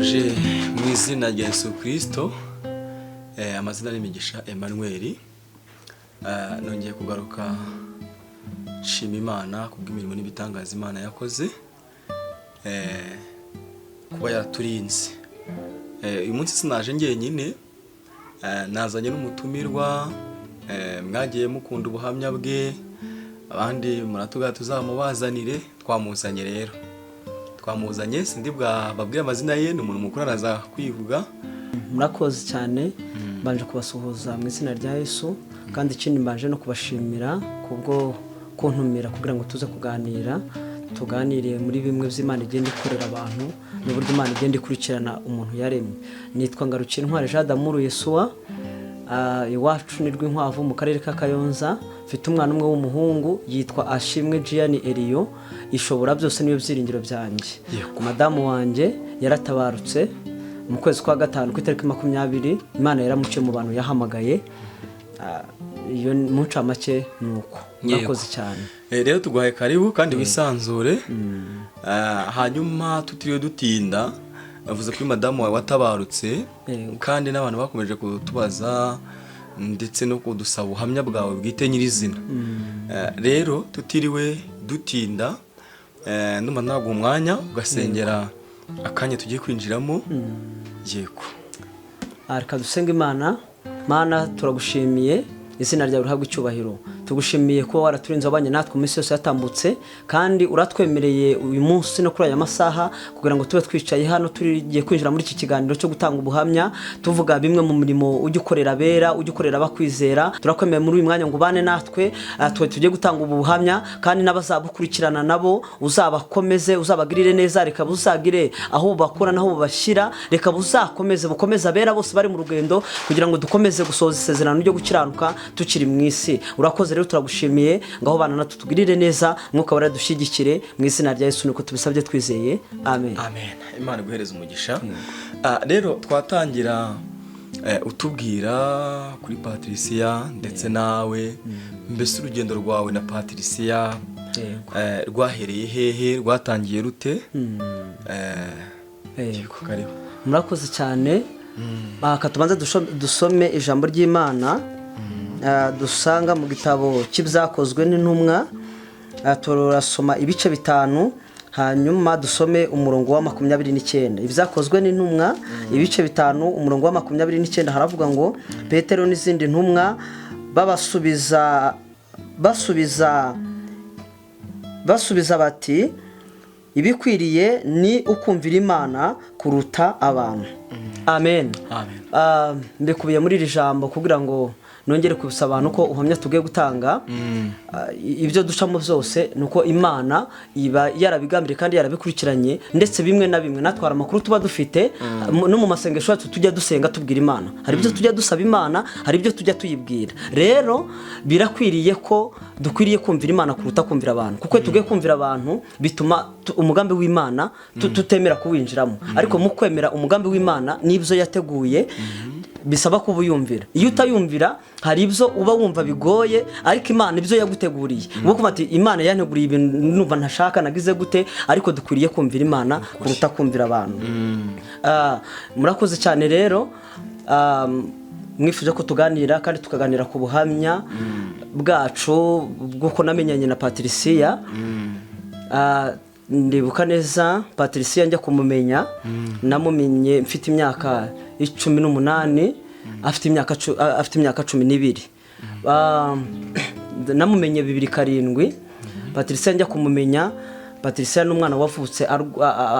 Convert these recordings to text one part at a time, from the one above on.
Ndabasuje mu izina rya Yesu Kristo, amazina n'imigisha Emmanuel. Nongeye kugaruka nshima Imana kubw'imirimo n'ibitangaza Imana yakoze, kuba yaraturinze. Uyu munsi sinaje njyenyine, nazanye n'umutumirwa, mwagiye mukunda ubuhamya bwe, abandi muratuga tuzamubazanire. Twamuzanye rero, twamuzanye sindi babwira amazina ye, ni umuntu mukuru araza kwivuga. Murakoze cyane, mbanje kubasuhuza mu izina rya Yesu, kandi ikindi mbanje no kubashimira kubwo kuntumira kugira ngo tuze kuganira, tuganiriye muri bimwe by'Imana igenda ikorera abantu n'uburyo Imana igenda ikurikirana umuntu yaremye. Nitwa Ngarukintwari Jean d'Amour Yesuwa, iwacu ni Rwinkwavu mu karere ka Kayonza. Mfite umwana umwe w'umuhungu yitwa Ashimwe Gianni Elio. Ishobora byose niyo byiringiro byanjye. Madamu wanjye yaratabarutse mu kwezi kwa gatanu ku itariki 20. Imana yaramuciye mu bantu yahamagaye. Iyo muca make nuko. Murakoze cyane. Rero tuguhaye karibu kandi wisanzure. Hanyuma tutiriwe dutinda, bavuze ko madamu wawe watabarutse, kandi n'abantu bakomeje kutubaza ndetse no kudusaba ubuhamya bwawe bwite nyirizina. Rero tutiriwe dutinda, numa ntabwo umwanya ugasengera akanya tugiye kwinjiramo. Yego. Arika dusenga Imana. Mana, turagushimiye, izina ryawe rihabwe icyubahiro. Tugushimiye kuba waraturinze abanye natwe mu isi yose yatambutse, kandi uratwemereye uyu munsi no kuri aya masaha kugira ngo tube twicaye hano turigiye kwinjira muri iki kiganiro cyo gutanga ubuhamya, tuvuga bimwe mu mirimo ujye ukorera bera, ujye ukorera abakwizera. Turakwemeye muri uyu mwanya ngo bane natwe, tugiye gutanga ubuhamya, kandi n'abazabukurikirana nabo uzabakomeze, uzabagirire neza, reka buzagire aho bakora naho bubashyira, reka buzakomeze bukomeza bera bose bari mu rugendo, kugira ngo dukomeze gusoza isezerano ryo gukiranuka tukiri mu isi. Urakoze rero, turagushimiye, ngaho bana natwe tugirire neza, mwuka wera dushyigikire mu izina rya Yesu, niko tubisabye twizeye. Amen. Amen. Imana guhereza umugisha. Rero twatangira utubwira kuri Patricia ndetse nawe, mbese urugendo rwawe na Patricia rwahereye hehe, rwatangiye rute? Karibu. Murakoze cyane. Katubanza dusome ijambo ry'Imana dusanga mu gitabo cy'ibyakozwe n'intumwa. Turasoma ibice 5, hanyuma dusome umurongo wa 29. Ibyakozwe n'intumwa ibice 5 umurongo wa 29 haravuga ngo Petero n'izindi ntumwa basubiza bati, ibikwiriye ni ukumvira Imana kuruta abantu. Amen. Amen. Mbikubiye muri iri jambo kugira ngo nongere kubisaba abantu ko uhamya tugiye gutanga. Ibyo ducamo byose nuko Imana iba yarabigambiriye kandi yarabikurikiranye, ndetse bimwe na bimwe natwara amakuru tuba dufite no mu masengesho yacu tujya dusenga tubwira Imana. Hari ibyo tujya dusaba Imana, hari ibyo tujya tuyibwira. Rero birakwiriye ko dukwiriye kumvira Imana kuruta kumvira abantu, kuko tugiye kumvira abantu bituma umugambi w'Imana tutemera kuwinjiramo. Ariko mu kwemera umugambi w'Imana n'ibyo yateguye, bisaba kuba uyumvira. Iyo utayumvira hari ibyo uba wumva bigoye, ariko Imana ibyo yaguteguriye uko kumati Imana yanteguriye ibintu numva ntashaka nagize gute, ariko dukwiriye kumvira Imana kuruta kumvira abantu. Murakoze cyane rero. Mwifuje ko tuganira kandi tukaganira ku buhamya bwacu bw'uko namenyanye na Patricia. Ndibuka neza Patricia njya kumumenya, namumenye mfite imyaka 18, afite imyaka 12. Namumenye 2007. Patricia njya kumumenya, Patricia n'umwana wavutse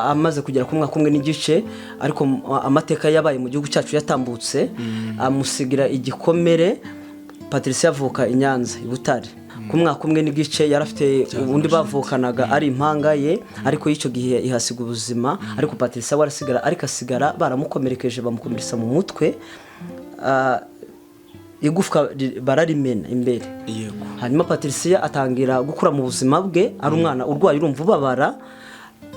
amaze kugera ku mwaka umwe n'igice, ariko amateka yabaye mu gihugu cyacu yatambutse amusigira igikomere. Patricia avuka i Nyanza i Butare ku mwaka umwe n'igice. Yarafite ubundi bavukanaga ari impanga ye, ariko y'icyo gihe ihasiga ubuzima. Ariko Patricia warasigara, ariko asigara baramukomerekeje, bamukomeretsa mu mutwe, igufwa bararimena imbere. Hanyuma Patricia atangira gukura mu buzima bwe, ari umwana urwaye, urumva ubabara,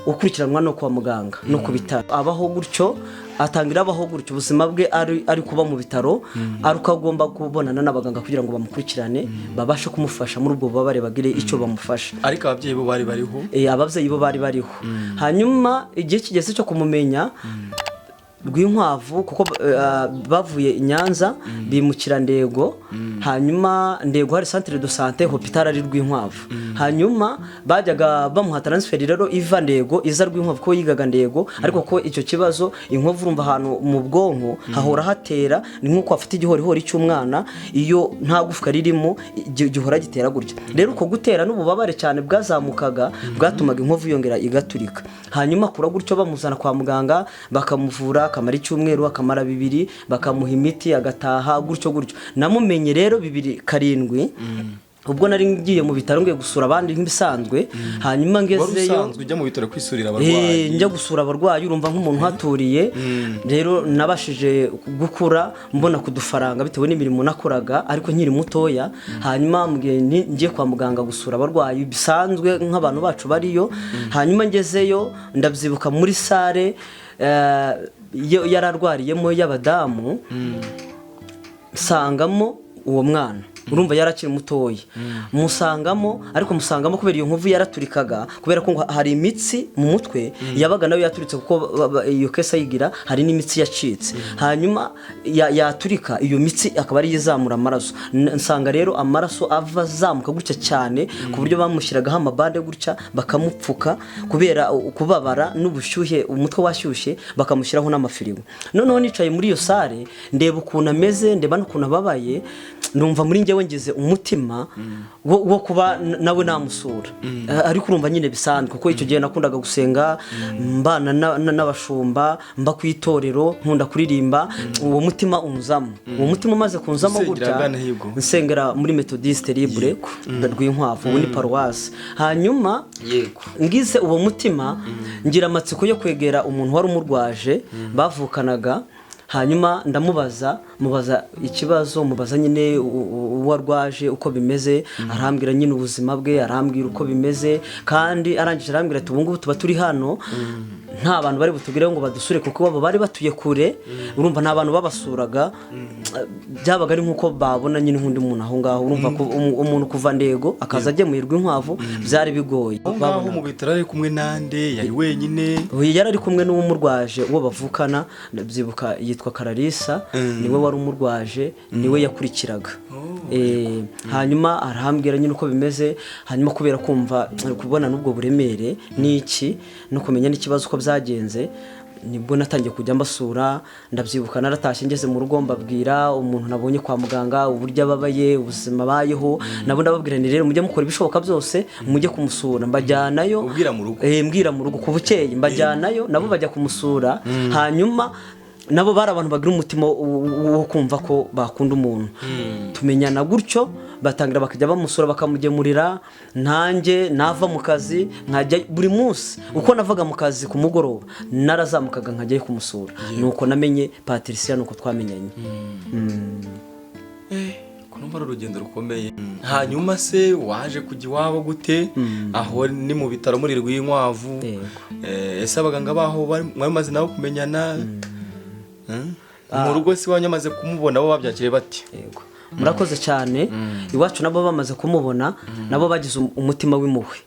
ukurikiranwa no kwa muganga no ku bitaro. Abaho gutyo, atangira abaho gutyo, ubuzima bwe ari kuba mu bitaro, aruko agomba kubonana n'abaganga kugira ngo bamukurikirane, babashe kumufasha muri ubwo bubabare, bagire icyo bamufasha. Ariko ababyeyi bo bari bariho? Ababyeyi bo bari bariho. Hanyuma igihe kigeze cyo kumumenya, Rwinkwavu kuko bavuye i Nyanza bimukira Ndego, hanyuma Ndego hari centre de santé hopital ari Rwinkwavu, hanyuma bajyaga bamuha transfer rero iva Ndego iza Rwinkwavu ko yigaga Ndego, ariko ko icyo kibazo inkovu urumva ahantu mu bwonko hahora hatera, ni nkuko afite igihorihori cy'umwana iyo nta gufwa ririmo gihora gitera gutya. Rero uko gutera n'ububabare cyane bwazamukaga bwatumaga inkovu yongera igaturika, hanyuma kura gutyo bamuzana kwa muganga bakamuvura, akamara icyumweru, akamara 2, bakamuha imiti agataha gutyo. Namumenye rero 2007 ubwo nari ngiye mu bitaro ngiye gusura abandi nk'ibisanzwe, hanyuma ngezeyo usanzwe ujya mu bitaro kwisurira abarwayi. Njya gusura abarwayi urumva nk'umuntu haturiye, rero nabashije gukura mbona kudufaranga bitewe n'imirimo nakoraga ariko nkiri mutoya, hanyuma ngiye kwa muganga gusura abarwayi bisanzwe nk'abantu bacu bariyo, hanyuma ngezeyo ndabyibuka muri sale yararwariyemo y'abadamu, sangamo uwo mwana urumva yarakiri mutoya, musangamo kubera iyo nkovu yaraturikaga, kubera ko hari imitsi mu mutwe yabaga nayo yaturitse kuko iyo kesa yigira hari n'imitsi yacitse, hanyuma yaturika iyo mitsi akaba ari yizamura amaraso. Nsanga rero amaraso ava zamuka gutya cyane ku buryo bamushyiragaho amabande gutya bakamupfuka kubera kubabara n'ubushyuhe, umutwe washyushye bakamushyiraho n'amafirigo. Noneho nicaye muri iyo sale ndeba ukuntu ameze, ndeba n'ukuntu ababaye, numva muri njyewe ngeze umutima wo kuba nawe namusura, ariko urumva nyine bisanzwe kuko icyo gihe nakundaga gusenga, mbana n'abashumba, mba ku itorero, nkunda kuririmba, uwo mutima unzamo. Uwo mutima umaze kunzamo gutya nsengera muri Methodiste Libre Rwinkwavu, ubu ni paroisse. Hanyuma ngize uwo mutima ngira amatsiko yo kwegera umuntu wari umurwaje bavukanaga, hanyuma ndamubaza ikibazo, mubaza nyine uwarwaje uko bimeze, arambwira nyine ubuzima bwe, arambwira uko bimeze, kandi arangije arambwira ati ubu ngubu tuba turi hano nta bantu bari butubwire ngo badusure kuko babo bari batuye kure, urumva nta bantu babasuraga, byabaga ari nkuko babona nyine nk'undi muntu aho ngaho, urumva umuntu kuva Ndego akaza agemuye Rwinkwavu byari bigoye. Aho mu bitaro ari kumwe nande, yari wenyine? Yari ari kumwe n'umurwaje uwo bavukana, ndabyibuka yitwa Kararisa, niwe wari umurwaje, niwe yakurikiraga. Hanyuma arahambwira nyine uko bimeze, hanyuma kubera kumva kubona n'ubwo buremere n'iki no kumenya n'ikibazo uko byagenze, nibwo natangiye kujya mbasura. Ndabyibuka naratashye ngeze mu rugo mbabwira umuntu nabonye kwa muganga uburyo ababaye, ubuzima bayeho, nabo ndababwira ni rero mujye mukora ibishoboka byose mujye kumusura, mbajyanayo mbwira mu rugo ku bukeye, mbajyanayo nabo bajya kumusura. Hanyuma nabo bari abantu bagira umutima wo kumva ko bakunda umuntu, tumenyana gutyo, batangira bakajya bamusura bakamugemurira. Nanjye nava mu kazi nkajya buri munsi, uko navaga mu kazi ku mugoroba narazamukaga nkajyayo kumusura, nuko namenye Patricia, nuko twamenyanye. Numva ari urugendo rukomeye. Hanyuma se waje kujya iwabo gute? Aho ni mu bitaro muri Rwinkwavu, ese abaganga baho mwamaze nabo kumenyana? Mu rugo si wanyamaze kumubona bo babyakire bati? Yego, murakoze cyane. Iwacu nabo bamaze kumubona, nabo bagize umutima w'impuhwe,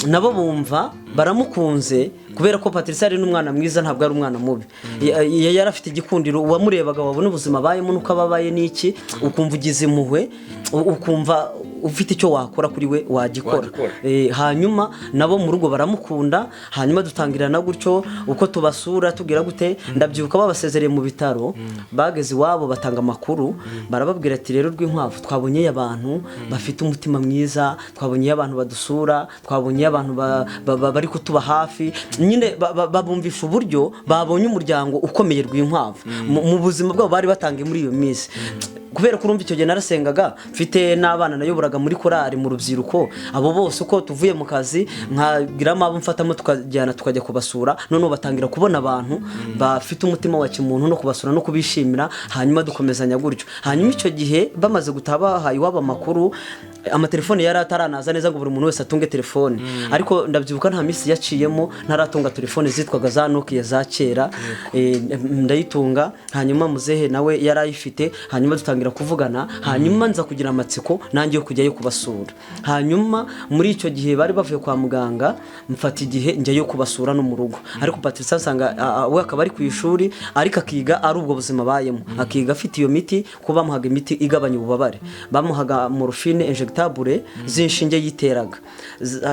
nabo bumva baramukunze kubera ko Patricia ari n'umwana mwiza, ntabwo ari umwana mubi. Yari afite igikundiro, uwamurebaga wabona ubuzima bayemo nuko ababaye n'iki, ukumva ugize impuhwe, ukumva ufite icyo wakora kuri we wagikora. Hanyuma nabo mu rugo baramukunda, hanyuma dutangirana gutyo uko tubasura tugira gute. Ndabyibuka babasezereye mu bitaro, bageze iwabo batanga amakuru, barababwira ati rero Rwinkwavu twabonye abantu bafite umutima mwiza, twabonye abantu badusura, twabonye abantu bari kutuba hafi, nyine babumvisha uburyo babonye umuryango ukomeye Rwinkwavu mu buzima bwabo bari batangiye muri iyo minsi. Kubera ko urumva icyo gihe narasengaga, mfite n'abana nayoboraga muri korari mu rubyiruko, abo bose uko tuvuye mu kazi nkagira abo mfatamo tukajya kubasura, noneho batangira kubona abantu bafite umutima wa kimuntu no kubasura no kubishimira, hanyuma dukomezanya gutyo. Hanyuma icyo gihe bamaze gutaha bahaye iwabo amakuru, amatelefone yari ataranaza neza ngo buri muntu wese atunge telefone, ariko ndabyibuka nta minsi yaciyemo ntaratunga telefone zitwaga za Nokia za kera, ndayitunga. Hanyuma muzehe nawe yari ayifite, hanyuma dutangira kuvugana, hanyuma nza kugira amatsiko nanjye yo kujyayo kubasura. Hanyuma muri icyo gihe bari bavuye kwa muganga, mfata igihe njyayo kubasura no mu rugo, ariko Patricia asanga we akaba ari ku ishuri ariko akiga ari ubwo buzima bayemo, akiga afite iyo miti, kuba bamuhaga imiti igabanya ububabare, bamuhaga morphine injectable z'inshinge yiteraga,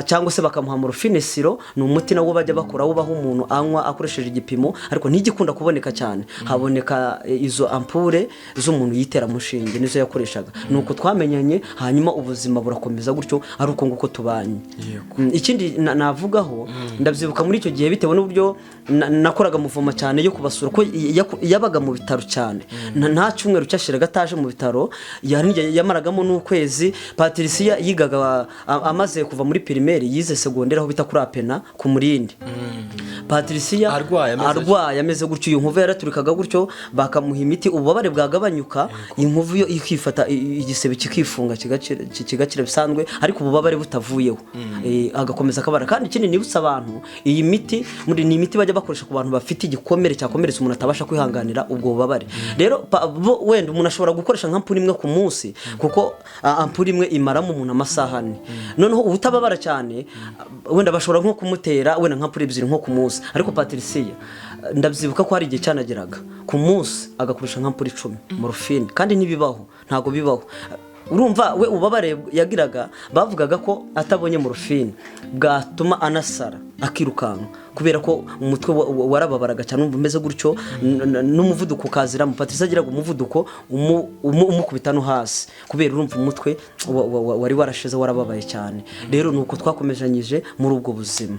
cyangwa se bakamuha morphine siro, ni umuti nawo bajya bakora wubaho umuntu anywa akoresheje igipimo, ariko ntigikunda kuboneka cyane, haboneka izo ampure z'umuntu yitera mushinge nizo yakoreshaga. Nuko twamenyanye, hanyuma ubuzima burakomeza gutyo, ari uko nguko tubanye. Ikindi navugaho, ndabyibuka muri icyo gihe bitewe n'uburyo nakoraga muvoma cyane yo kubasura, ko yabaga mu bitaro cyane, nta cyumweru cyashiraga ataje mu bitaro, yamaragamo n'ukwezi. Patricia yigaga amaze kuva muri primaire, yize secondaire aho bita kuri Apena ku Murindi. Patricia arwaye ameze gutyo, iyo nkuvu yaraturikaga gutyo, bakamuha imiti ububabare bwagabanyuka, inkuvu yo ikifata igisebe kikifunga kigakira bisanzwe, ariko ububabare butavuyeho, agakomeza akabara. Kandi ikindi nibutsa abantu, iyi miti ni imiti bajya bakoresha ku bantu bafite igikomere cyakomeretse umuntu atabasha kwihanganira ubwo bubabare. Rero wenda umuntu ashobora gukoresha nka ampuri imwe ku munsi, kuko ampuri imwe imaramo umuntu amasaha 4. Noneho ubutababara cyane wenda bashobora nko kumutera wenda nka ampuri 2 nko ku munsi, ariko Patricia ndabyibuka ko hari igihe cyanageraga ku munsi agakoresha nka ampuri 10 morphine, kandi ntibibaho, ntago bibaho. Urumva we ubabare yagiraga, bavugaga ko atabonye morphine bwatuma anasara akirukanka, kubera ko umutwe warababaraga cyane, umeze gutyo n'umuvuduko kazira. Patricia agiraga umuvuduko umukubita no hasi, kubera urumva umutwe wari warashize, warababaye cyane. Rero nuko twakomejanyije muri ubwo buzima.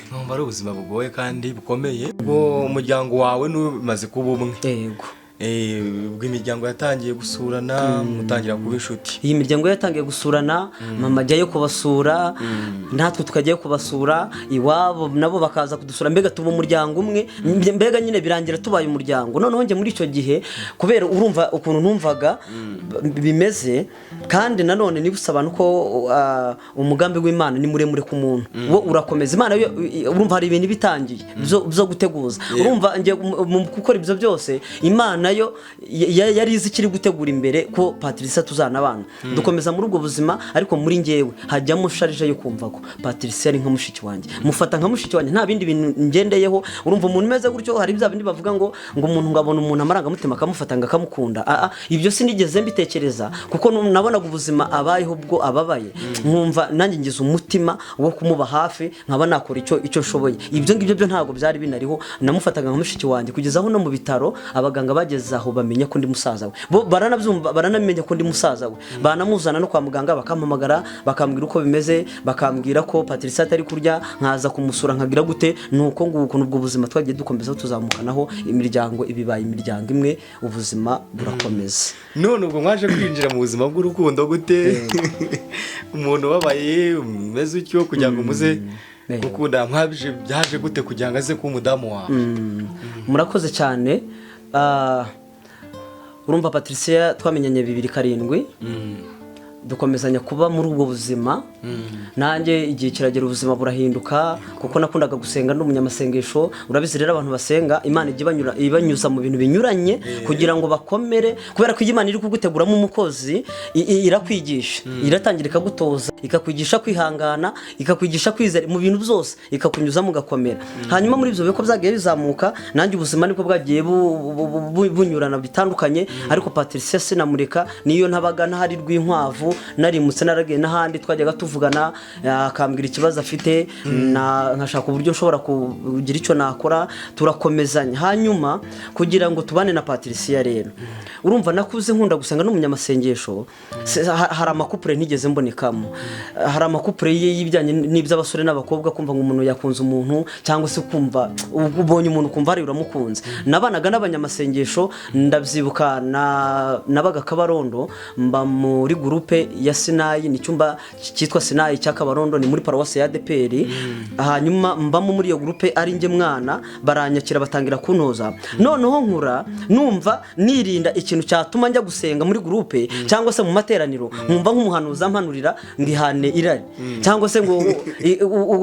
Numva ari ubuzima bugoye kandi bukomeye. Ubwo umuryango wawe numaze kuba umwe. Yego. Ubwo imiryango yatangiye gusurana, mutangira kuba inshuti. Iyi miryango yatangiye gusurana, mama ajyayo kubasura, natwe tukajyayo kubasura, iwabo nabo bakaza kudusura, mbega tuba umuryango umwe, mbega nyine birangira tubaye umuryango. Noneho nje muri icyo gihe, kubera urumva ukuntu numvaga bimeze, kandi nanone nibusaba nuko umugambi w'Imana ni muremure ku muntu, wo urakomeza. Imana urumva hari ibintu bitangiye byo guteguza, urumva nje mu gukora ibyo byose, Imana nayo yari izi kiri gutegura imbere ko Patricia tuzana abana dukomeza muri ubwo buzima. Ariko muri ngewe hajyamo sharije yo kumva ko Patricia ari nka mushiki wanjye, mufata nka mushiki wanjye, nta bindi bintu ngendeyeho. Urumva umuntu meze gutyo, hari bya bindi bavuga ngo umuntu ngabona umuntu amaranga mutima akamufata ngakamukunda. Ibyo sinigeze mbitekereza, kuko nabonaga ubuzima abayeho ubwo ababaye, nkumva nanjye ngize umutima wo kumuba hafi, nkaba nakora icyo nshoboye. Ibyo ngibyo byo ntago byari binariho, namufataga nka mushiki wanjye, kugeza aho no mu bitaro abaganga aho bamenya ko ndi musaza we, bo baranabyumva, baranamenya ko ndi musaza we, banamuzana no kwa muganga bakampamagara, bakambwira uko bimeze, bakambwira ko Patricia atari kurya, nkaza kumusura nkagira gute. Nuko nguko nubwo buzima twagiye dukomeza tuzamukanaho, imiryango ibibaye imiryango imwe, ubuzima burakomeza. None ubwo mwaje kwinjira mu buzima bw'urukundo gute? Umuntu wabaye umeze utyo kugira ngo muze gukunda, byaje gute kugira ngo aze ku mudamu wawe? Murakoze cyane. Urumva Patricia twamenyanye 2007, dukomezanya kuba muri ubwo buzima. Nanjye igihe kiragera ubuzima burahinduka, kuko nakundaga gusenga n'umunyamasengesho. Urabizi rero abantu basenga Imana ibanyuza mu bintu binyuranye kugira ngo bakomere, kubera ko Imana iri kuguteguramo umukozi, irakwigisha, iratangira ikagutoza, ikakwigisha kwihangana, ikakwigisha kwizera mu bintu byose, ikakunyuzamo ugakomera. Hanyuma muri ibyo biko byagiye bizamuka, nanjye ubuzima niko bwagiye bunyurana bitandukanye. Ariko Patricia sinamureka, niyo ntabaga ntahari rw'inkwavu, narimutse naragiye n'ahandi twajyaga tuvugana, akambwira ikibazo afite, nkashaka uburyo nshobora kugira icyo nakora, turakomezanya. Hanyuma kugira ngo tubane na Patricia rero, urumva nakuze nkunda gusenga n'umunyamasengesho, hari amakupure ntigeze mbonekamo, hari amakupure y'ibijyanye n'iby'abasore n'abakobwa, kumva ngo umuntu yakunze umuntu, cyangwa se kumva ubonye umuntu kumva ari uramukunze. Nabanaga n'abanyamasengesho, ndabyibuka nabaga Kabarondo, mba muri groupe gurupe ya Sinayi, ni cyumba cyitwa Sinayi cya Kabarondo, ni muri paruwasi ya ADPR. Hanyuma mbamo muri iyo gurupe ari nge mwana, baranyakira batangira kuntoza. Noneho nkura numva nirinda ikintu cyatuma njya gusenga muri gurupe cyangwa se mu materaniro, nkumva nk'umuhanuzi ampanurira ngihane irari, cyangwa se ngo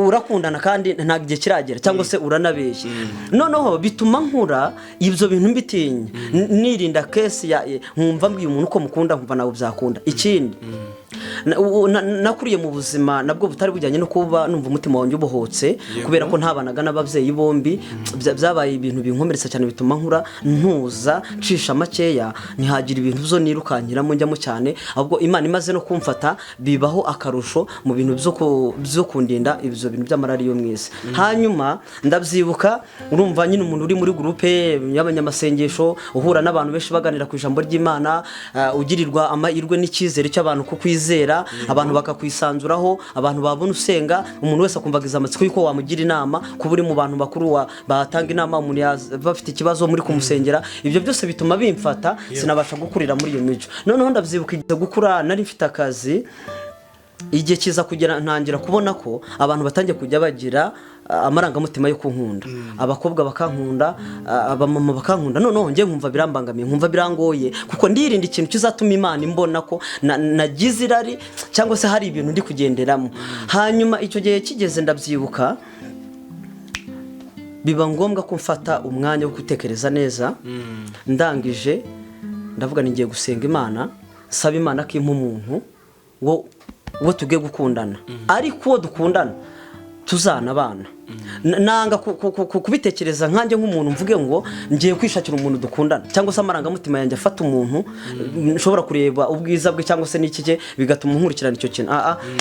urakundana kandi nta gihe kiragera, cyangwa se uranabeshye. Noneho bituma nkura ibyo bintu mbitinya, nirinda kesi ya nkumva mbwiye umuntu ko mukunda, nkumva nawe byakunda. Ikindi nakuriye mu buzima nabwo butari bujyanye no kuba numva umutima wanjye ubohotse, kubera ko ntabanaga n'ababyeyi bombi. Byabaye ibintu binkomeretsa cyane, bituma nkura ntuza nshisha makeya, ntihagira ibintu byo nirukankiramo njyamo cyane. Ahubwo Imana imaze no kumfata, bibaho akarusho mu bintu byo kundinda ibyo bintu by'amarari yo mwese. Hanyuma ndabyibuka, urumva nyine umuntu uri muri gurupe y'abanyamasengesho, uhura n'abantu benshi baganira ku ijambo ry'Imana, ugirirwa amahirwe n'icyizere cy'abantu kukwizera, abantu bakakwisanzuraho, abantu babona usenga, umuntu wese akumvagiza amatsiko yuko wamugira inama, kuba uri mu bantu bakuru batanga inama, umuntu bafite ikibazo muri kumusengera. Ibyo byose bituma bimfata, sinabasha gukurira muri iyo mico. Noneho ndabyibuka igihe gukura, nari mfite akazi, igihe kiza kugera ntangira kubona ko abantu batangiye kujya bagira amarangamutima yo kunkunda, abakobwa bakankunda, abamama bakankunda. Noneho ngiye nkumva birambangamiye, nkumva birangoye, kuko ndirinda ikintu kizatuma Imana imbona ko nagize irari cyangwa se hari ibintu ndi kugenderamo. Hanyuma icyo gihe kigeze, ndabyibuka biba ngombwa ko mfata umwanya wo gutekereza neza. Ndangije ndavuga ngiye gusenga Imana, saba Imana ko impa umuntu wo tugiye gukundana, ariko uwo dukundana tuzanabana. Nanga kubitekereza nkanjye nk'umuntu mvuge ngo ngiye kwishakira umuntu dukundana, cyangwa se amarangamutima yanjye afata umuntu nshobora kureba ubwiza bwe cyangwa se n'ikije bigatuma nkurikirana icyo kintu.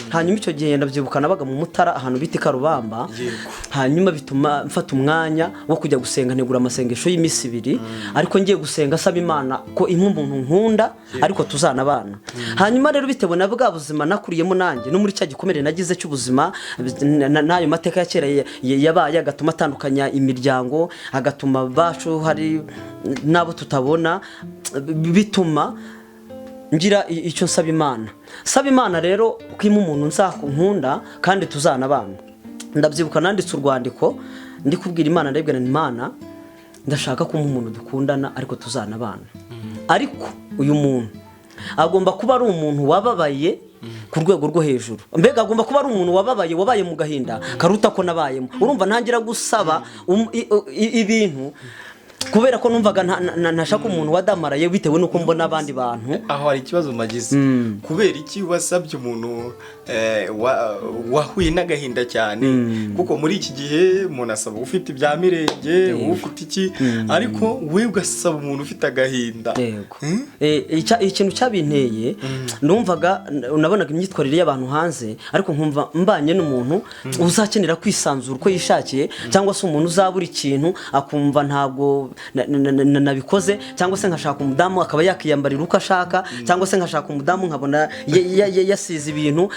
Hanyuma icyo gihe ndabyibuka nabaga mu Mutara ahantu bita Karubamba. Hanyuma bituma mfata umwanya wo kujya gusenga, ntegura amasengesho y'imisi 2, ariko ngiye gusenga saba Imana ko impa umuntu nkunda ariko tuzanabana. Hanyuma rero bitewe na bwa buzima nakuriyemo nanjye, no muri cya gikomere nagize cy'ubuzima, n'ayo mateka ya kera yabaye agatuma atandukanya imiryango, agatuma bacu hari nabo tutabona, bituma ngira icyo nsaba Imana rero ko impa umuntu nzakunkunda kandi tuzanabana. Ndabyibuka nanditse urwandiko ndi kubwira Imana, ndabwira Imana ndashaka ko umuntu dukundana ariko tuzanabana, ariko uyu muntu agomba kuba ari umuntu wababaye ku rwego rwo hejuru. Mbega agomba kuba ari umuntu wabaye mu gahinda karuta ko nabayemo. Urumva ntangira gusaba ibintu kubera ko numvaga ntashaka umuntu wadamaraye, bitewe nuko mbona abandi bantu. Aho hari ikibazo magize, kubera iki wasabye umuntu wahuye n'agahinda cyane? Kuko muri iki gihe umuntu asaba ufite ibya mirenge, ufite iki, ariko we ugasaba umuntu ufite agahinda. Ikintu cyabinteye, numvaga nabonaga imyitwarire y'abantu hanze, ariko nkumva mbanye n'umuntu uzakenera kwisanzura uko yishakiye, cyangwa se umuntu uzabura ikintu akumva ntabwo nabikoze, cyangwa se nkashaka umudamu akaba yakiyambarira uko ashaka, cyangwa se nkashaka umudamu nkabona yasize ibintu,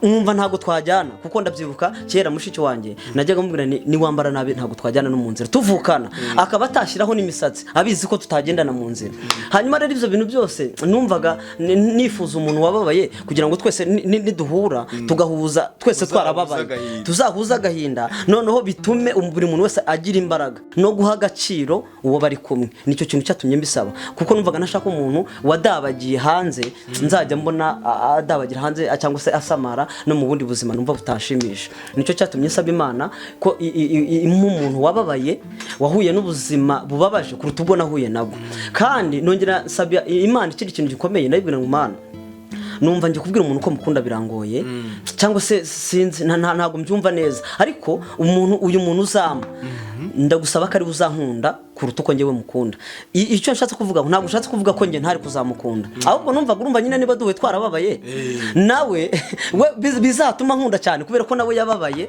nkumva ntabwo twajyana. Kuko ndabyibuka kera mushiki wanjye najyaga mubwira ni wambara nabi ntabwo twajyana no mu nzira tuvukana, akaba atashyiraho n'imisatsi abizi ko tutagendana mu nzira. Hanyuma rero ibyo bintu byose numvaga nifuza umuntu wababaye, kugira ngo twese niduhura tugahuza twese twarababaye, tuzahuza agahinda, noneho bitume buri muntu wese agira imbaraga no guha agaciro uwo bari kumwe. Nicyo kintu cyatumye mbisaba, kuko numvaga nashaka umuntu wadabagiye hanze, nzajya mbona adabagira hanze cyangwa se asamara no mu bundi buzima numva butashimisha. Nicyo cyatumye nsaba Imana ko umuntu wababaye, wahuye n'ubuzima bubabaje kuruta ubwo nahuye nabwo. Kandi nongera nsaba Imana ikindi kintu gikomeye, ndabibwira ngo Imana, numva nje kubwira umuntu ko mukunda birangoye, cyangwa se sinzi ntago mbyumva neza, ariko uyu muntu uzama ndagusaba ko ari uzankunda kuruta uko ngewe mukunda. Icyo nshatse kuvuga ntabwo nshatse kuvuga ko nge ntari kuzamukunda, ahubwo urumva nyine niba duwe twarababaye nawe bizatuma nkunda cyane, kubera ko nawe yababaye,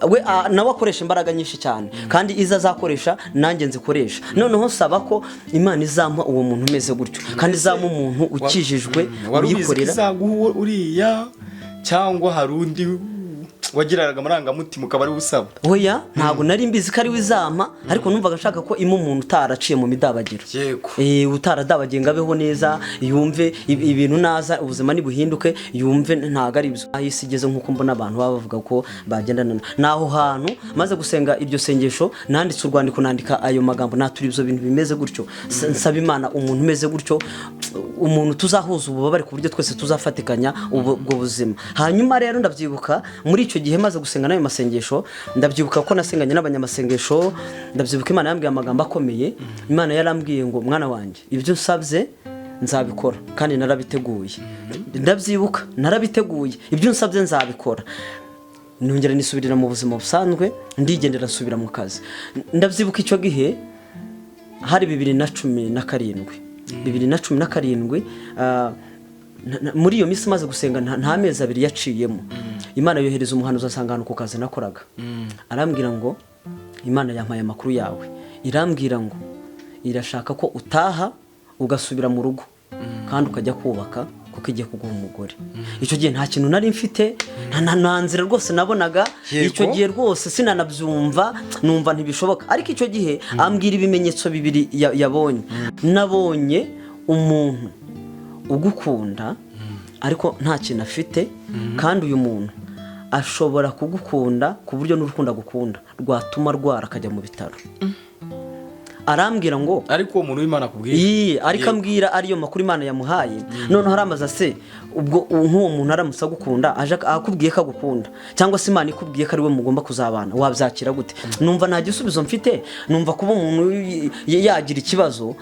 we nawe akoresha imbaraga nyinshi cyane, kandi iza azakoresha nanjye nzikoresha. Noneho saba ko Imana izampa uwo muntu umeze gutyo, kandi izampa umuntu ukijijwe uyikorera. Uriya cyangwa hari undi wagiraga amarangamutima ukaba ari usaba. Oya ntabwo nari mbizi ko ari wizama ariko numvaga nshaka ko ima umuntu utaraciye mu midabagiro. Yego. Utaradabagiye ngabeho neza yumve ibintu naza ubuzima nibuhinduke yumve ntago ari byo. Ahise igeze nkuko mbona abantu baba bavuga ko bagendana naho hantu maze gusenga iryo sengesho nanditse urwandiko nandika ayo magambo naturi ibyo bintu bimeze gutyo. Nsaba Imana umuntu umeze gutyo umuntu tuzahuza ububabare ku buryo twese tuzafatikanya ubwo buzima. Hanyuma rero ndabyibuka muri icyo gihe maze gusenga nayo masengesho ndabyibuka ko nasenganye n'abanyamasengesho ndabyibuka Imana yambwiye amagambo akomeye. Imana yarambwiye ngo mwana wanjye ibyo nsabye nzabikora kandi narabiteguye. Ndabyibuka narabiteguye ibyo nsabye nzabikora. Nongera nisubirira mu buzima busanzwe ndigendera nsubira mu kazi. Ndabyibuka icyo gihe hari 2017 muri iyo minsi maze gusenga nta mezi abiri yaciyemo Imana yohereza umuhanuzi asangana ku kazi nakoraga. Arambwira ngo Imana yampaye amakuru yawe irambwira ngo irashaka ko utaha ugasubira mu rugo kandi ukajya kubaka kuko igiye kuguha umugore. Icyo gihe nta kintu nari mfite nta nzira rwose nabonaga. Icyo gihe rwose sinanabyumva numva ntibishoboka ariko icyo gihe ambwira ibimenyetso bibiri yabonye. Nabonye umuntu ugukunda ariko nta kintu afite kandi uyu muntu ashobora kugukunda ku buryo n'urukundo agukunda rwatuma rwara akajya mu bitaro. Arambwira ngo ariko umuntu w'Imana akubwiye ariko ambwira ariyo makuru Imana yamuhaye. None haramaza se ubwo nk'uwo muntu aramusa gukunda aje akubwiye ko agukunda cyangwa se Imana ikubwiye ko ari we mugomba kuzabana wabyakira gute? Numva nta gisubizo mfite. Numva kuba umuntu yagira ikibazo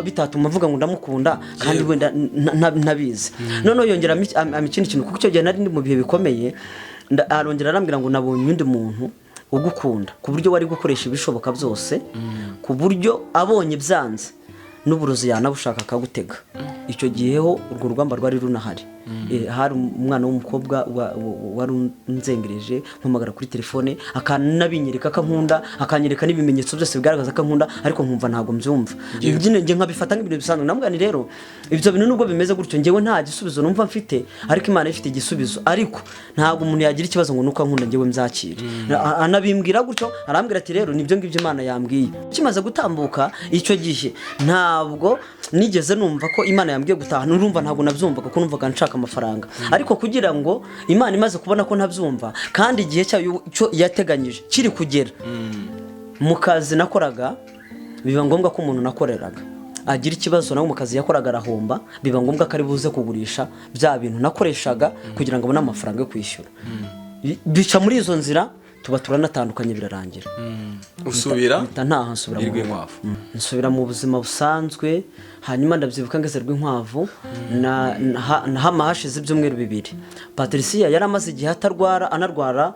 bitatuma avuga ngo ndamukunda kandi wenda ntabizi. None yongera amikindi kintu kuko icyo gihe nari ndi mu bihe bikomeye. Arongera arambwira ngo nabonye undi muntu ugukunda ku buryo wari gukoresha ibishoboka byose ku buryo abonye byanze n'uburozi yanabushaka akagutega. Icyo giheho urwo rugamba rwari runahari. Hari umwana w'umukobwa wari unzengereje mpamagara kuri telefone akanabinyereka akankunda akanyereka n'ibimenyetso byose bigaragaza akankunda ariko nkumva ntago mbyumva. Nje nkabifata nk'ibintu bisanzwe. Namugani rero ibyo bintu nubwo bimeze gutyo ngewe nta gisubizo numva mfite ariko Imana ifite igisubizo. Ariko ntago umuntu yagira ikibazo ngo nuko ankunda ngewe mzakira. Anabimbwira gutyo arambwira ati rero nibyo ngibyo Imana yambwiye. Kimaze gutambuka icyo gihe ntabwo nigeze numva ko Imana yambwiye gutaha. Nurumva ntabwo nabyumvaga ko numvaga nshaka amafaranga ariko kugira ngo Imana imaze kubona ko ntabyumva kandi igihe cyo yateganyije kiri kugera mu kazi nakoraga biba ngombwa ko umuntu nakoreraga agira ikibazo nawe mu kazi yakoraga arahomba biba ngombwa ko ari buze kugurisha bya bintu nakoreshaga kugira ngo abone amafaranga yo kwishyura. Bica muri izo nzira tuba turanatandukanye birarangira. Usubira ntaha nsubira mu buzima busanzwe. Hanyuma ndabyibuka ngeze Rwinkwavu hashize ibyumweru 2 Patricia yari amaze igihe anarwara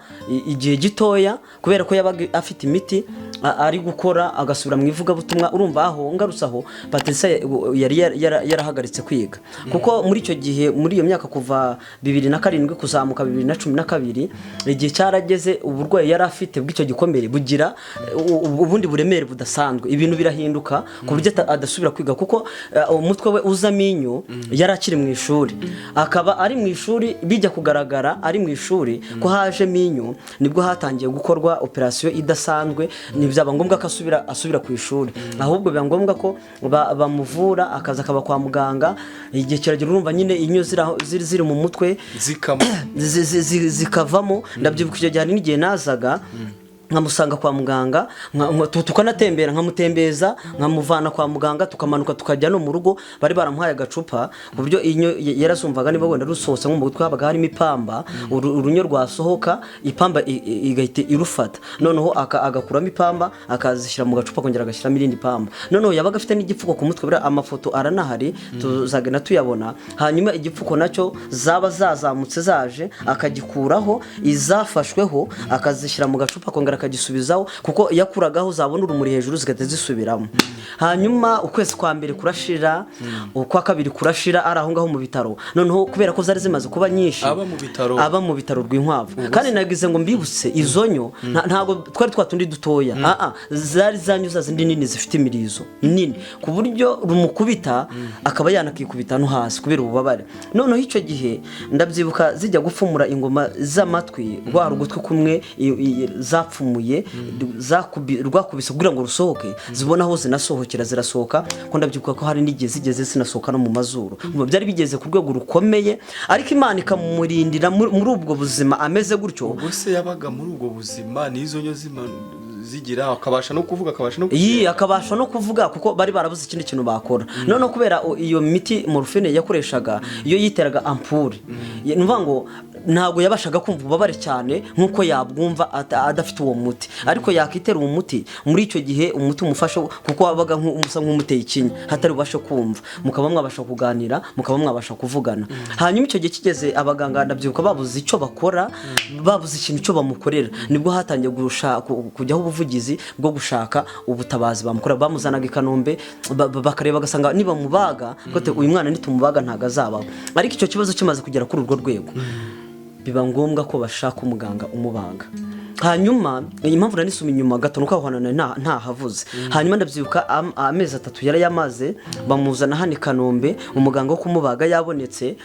igihe gitoya kubera ko yabaga afite imiti ari gukora agasubira mu ivugabutumwa. Urumva aho ngarusaho Patricia yari yarahagaritse kwiga kuko muri icyo gihe muri iyo myaka kuva 2007 kuzamuka 2012 igihe cyarageze uburwayi yari afite bw'icyo gikomere bugira ubundi buremere budasanzwe. Ibintu birahinduka ku buryo adasubira kwiga kuko umutwe we uzaminyo yari akiri mu ishuri akaba ari mu ishuri bijya kugaragara ari mu ishuri ko haje minyo nibwo hatangiye gukorwa operation idasanzwe. Nibyaba ngombwa ko asubira ku ishuri ahubwo biba ngombwa ko bamuvura akaza akaba kwa muganga. Igihe kiragera urumva nyine inyo ziri mu mutwe zikavamo. Ndabyibuka icyo gihe n'igihe nazaga nkamusanga kwa muganga tukanatembera nkamutembeza nkamuvana kwa muganga tukamanuka tukajya no mu rugo. Bari baramuhaye agacupa ku buryo inyo yarasumvaga niba wenda rusohotse nko mu gutwi habaga harimo ipamba urunyo rwasohoka ipamba igahita irufata noneho agakuramo ipamba akazishyira mu gacupa kongera agashyiramo irindi pamba. Noneho yabaga afite n'igipfuko ku mutwe bira amafoto aranahari tuzagena tuyabona. Hanyuma igipfuko nacyo zaba zazamutse zaje akagikuraho izafashweho akazishyira mu gacupa kongera akongera akagisubizaho kuko yakuragaho zabona urumuri hejuru zigahita zisubiramo. Hanyuma ukwezi kwa mbere kurashira, ukwa kabiri kurashira ari aho ngaho mu bitaro. Noneho kubera ko zari zimaze kuba nyinshi aba mu bitaro rw'inkwavu. Kandi nagize ngo mbibutse izo nyo ntago twari twatundi dutoya, zari zanyuza zindi nini zifite imirizo nini ku buryo rumukubita akaba yanakikubita no hasi kubera ububabare. Noneho icyo gihe ndabyibuka zijya gupfumura ingoma z'amatwi rwa rugutwi kumwe zapfumuye rwakubise kugira ngo rusohoke, zibona aho zinasohokera zirasohoka, ko ndabyibuka ko hari n'igihe zigeze zinasohoka no mu mazuru. Byari bigeze ku rwego rukomeye, ariko Imana ikamurindira muri ubwo buzima ameze gutyo. Ubwo se yabaga muri ubwo buzima n'izo nyo zigira akabasha no kuvuga akabasha no kuvuga kuko bari barabuze ikindi kintu bakora. None kubera iyo miti morphine yakoreshaga iyo yiteraga ampure, numva ngo ntago yabashaga kumva ububabare cyane nkuko yabwumva adafite uwo muti, ariko yakitera uwo muti muri icyo gihe umuti umufasha kuko wabaga nk'umusa nk'umuteye ikinya hatari ubasha kumva, mukaba mwabasha kuganira, mukaba mwabasha kuvugana. Hanyuma icyo gihe kigeze abaganga ndabyibuka babuze icyo bakora, babuze ikintu cyo bamukorera, nibwo hatangiye kujyaho ubuvugizi bwo gushaka ubutabazi bamukora. Bamuzanaga i Kanombe bakareba bagasanga niba mubaga kote uyu mwana nitumubaga ntago azabaho. Ariko icyo kibazo kimaze kugera kuri urwo rwego biba ngombwa ko bashaka umuganga umubaga. Hanyuma impamvu nanisuma inyuma gato nuko ahwana nta havuze. Hanyuma ndabyibuka amezi 3 yari yamaze bamuzana hano i Kanombe, umuganga wo kumubaga yabonetse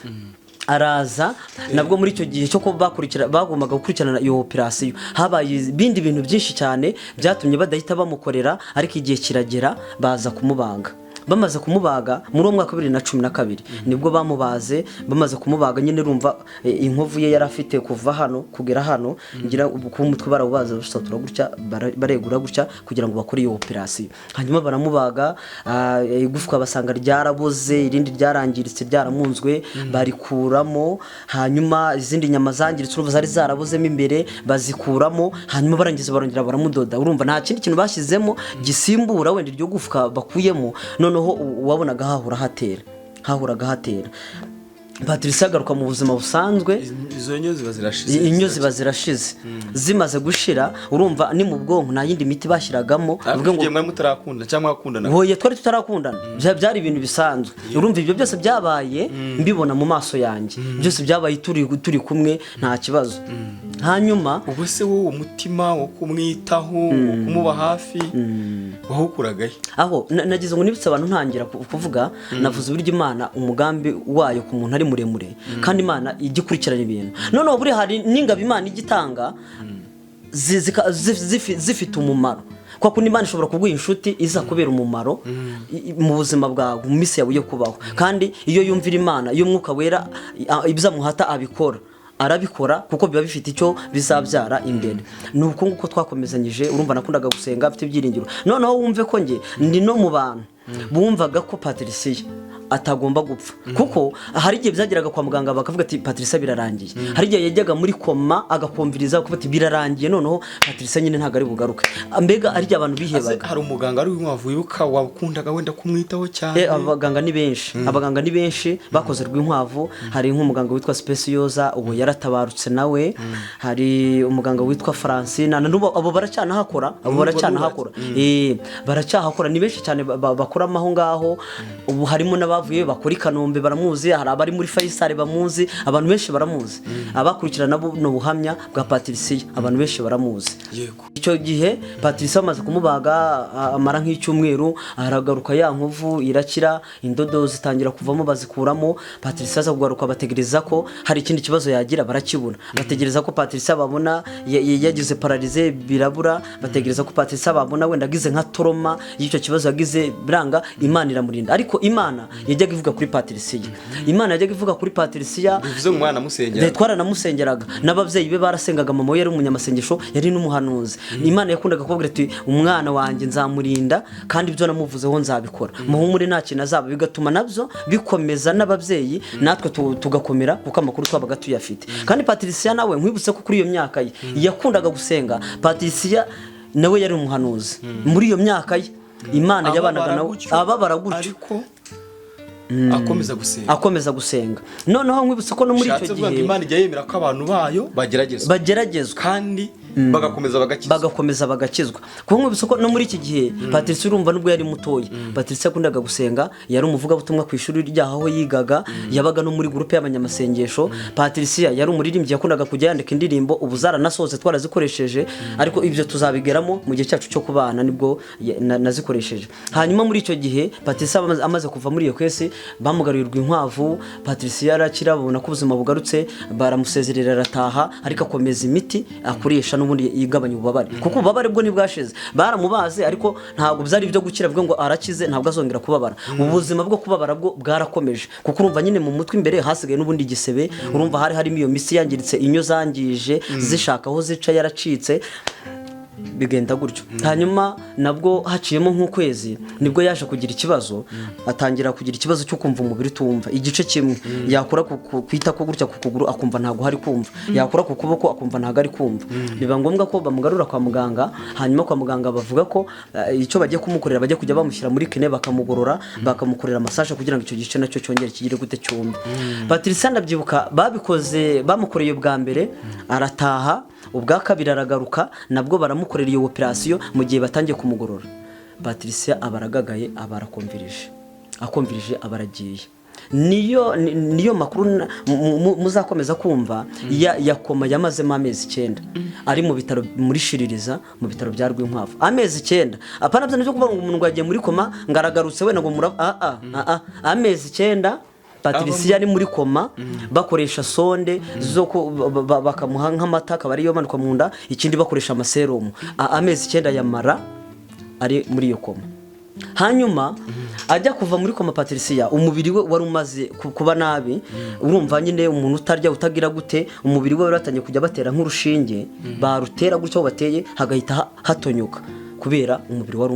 araza. Nabwo muri icyo gihe cyo ko bagombaga gukurikirana iyo operation habaye ibindi bintu byinshi cyane byatumye badahita bamukorera, ariko igihe kiragera baza kumubaga. Bamaze kumubaga muri mwaka 2012 nibwo bamubaze. Bamaze kumubaga nyine rumva inkovu ye yarafite kuva hano kugera hano, ngira ku mutwe barawubaza basatura gutya baregura gutya kugira ngo bakore iyo operation. Hanyuma baramubaga, igufwa basanga ryaraboze, irindi ryarangiritse ryaramunzwe, barikuramo. Hanyuma izindi nyama zangiritse urumva zari zarabozemo imbere bazikuramo. Hanyuma barangiza barongera baramudoda. Urumva nta kindi kintu bashyizemo gisimbura wenda iryo gufwa bakuyemo. Noneho wabonaga hahuraga hatera. Patricia agaruka mu buzima busanzwe. Izo nyo ziba zirashize, inyo ziba zirashize. Zimaze gushira urumva ni mu bwonko nta yindi miti bashyiragamo. Uvuga ngo mwe mutarakunda cyangwa mwakundana? Hoye twari tutarakundana, byari ibintu bisanzwe. Urumva ibyo byose byabaye mbibona mu maso yanjye, byose byabaye turi kumwe nta kibazo. Hanyuma ubwo se wowe umutima wo kumwitaho kumuba hafi wahukuragaye aho nagize ngo nibitse abantu ntangira kuvuga. Navuze uburyo Imana umugambi wayo ku muntu ari muremure, kandi Imana igikurikirana ibintu. None buri hari n'ingabo Imana igitanga zifite umumaro, kwa kundi Imana ishobora kuguha inshuti iza kubera umumaro mu buzima bwawe mu misi yawe yo kubaho. Kandi iyo yumvira Imana, iyo Mwuka Wera ibizamuhata abikora arabikora kuko biba bifite icyo bizabyara imbere. Nuko nguko twakomezanyije. Urumva nakundaga gusenga afite ibyiringiro. Noneho wumve ko nge ndi no mu bantu bumvaga ko Patricia atagomba gupfa, kuko hari igihe byageraga kwa muganga bakavuga ati Patricia birarangiye. Hari igihe yajyaga muri koma agakumviriza kuko ati birarangiye, noneho Patricia nyine ntago ari bugaruke. Mbega ari abantu bihebaga. Hari umuganga ari w'inkwavu yuka wakundaga wenda kumwitaho cyane? Abaganga ni benshi, abaganga ni benshi bakoze rw'inkwavu. Hari nk'umuganga witwa Speciosa ubu yaratabarutse nawe. Hari umuganga witwa Francine abo baracyahakora, baracyahakora ni benshi cyane bakora amaho ngaho. Ubu harimo n'abavuye bakora i Kanombe baramuzi, hari abari muri Faisal bamuzi, abantu benshi baramuzi. Abakurikirana no buhamya bwa Patricia abantu benshi baramuzi. Yego icyo gihe Patricia amaze kumubaga amara nk'icyumweru, aragaruka ya nkovu irakira, indodo zitangira kuvamo bazikuramo. Patricia aza kugaruka bategereza ko hari ikindi kibazo yagira, barakibona. Bategereza ko Patricia babona yagize paralize birabura. Bategereza ko Patricia babona wenda agize nka trauma y'icyo kibazo yagize biranga. Imana iramurinda. Ariko Imana yajyaga ivuga kuri Patricia, Imana yajyaga ivuga kuri Patricia. Bivuze umwana musengera, twaranamusengeraga n'abavyeyi be barasengaga. Mama we yari umunyamasengesho, yari n'umuhanuzi. Imana yakundaga kubwira ati umwana wanjye nzamurinda kandi ibyo namuvuzeho nzabikora. Muhumure nta kintu azaba. Bigatuma nabyo bikomeza n'abavyeyi natwe tugakomera kuko amakuru twabaga tuyafite. Kandi Patricia nawe nkwibutse ko kuri iyo myaka ye yakundaga gusenga. Patricia nawe yari umuhanuzi muri iyo myaka ye. Imana yabanaga nawe ababara gutyo ariko akomeza gusenga. Noneho nkwibutse ko no muri icyo gihe Imana ijya yemera ko abantu bayo bageragezwa kandi bagakomeza bagakizwa kuko nk'ubu isoko no muri iki gihe Patricia urumva nubwo yari mutoya Patricia yakundaga gusenga yari umuvugabutumwa ku ishuri ryaho aho yigaga yabaga no muri groupe y'abanyamasengesho Patricia yari umuririmbyi yakundaga kujya yandika indirimbo ubu zaranasoze twarazikoresheje ariko ibyo tuzabigeramo mu gihe cyacu cyo kubana nibwo nazikoresheje hanyuma muri icyo gihe Patricia amaze kuva muri iyo kwese bamugarurirwa inkwavu Patricia yarakira babona ko ubuzima bugarutse baramusezerera arataha ariko akomeza imiti akoresha n'ubundi yigabanya ububabare kuko ububabare bwo ntibwashize baramubaze ariko ntabwo byari byo gukira bwo ngo arakize ntabwo azongera kubabara ubuzima bwo kubabara bwo bwarakomeje kuko urumva nyine mu mutwe imbere hasigaye n'ubundi gisebe urumva harimo iyo misi yangiritse inyo zangije zishaka aho zica yaracitse bigenda gutyo hanyuma nabwo haciyemo nk'ukwezi nibwo yaje kugira ikibazo atangira kugira ikibazo cyo kumva umubiri tumva igice kimwe yakora kwita ko gutya ku kuguru akumva ntago hari kumva yakora ku kuboko akumva ntago ari kumva biba ngombwa ko bamugarura kwa muganga hanyuma kwa muganga bavuga ko icyo bagiye kumukorera bagiye kujya bamushyira muri kine bakamugorora bakamukorera massage kugira ngo icyo gice nacyo cyongere kigire gute cyumve Patricia ndabyibuka babikoze bamukoreye bwa mbere arataha ubwa kabiri aragaruka nabwo baramukorera iyo operation mu gihe batangiye kumugorora Patricia abaragagaye akomvirije abaragiye niyo makuru muzakomeza kumva yakoma yamazemo amezi 9 ari mu bitaro muri Shiririza mu bitaro bya Rwinkwavu amezi 9 apana byo no kuvuga ngo umuntu wagiye muri koma ngaragarutse we ngo amezi 9 Patricia ari muri koma bakoresha sonde zo bakamuha nk'amata akaba ariyo manuka mu nda ikindi bakoresha amaserumu amezi 9 yamara ari muri iyo koma hanyuma ajya kuva muri koma Patricia umubiri we wari umaze kuba nabi urumva nyine umuntu utarya utagira gute umubiri we waratangiye kujya batera nk'urushinge barutera gutyo bateye hagahita hatonyuka kubera umubiri wari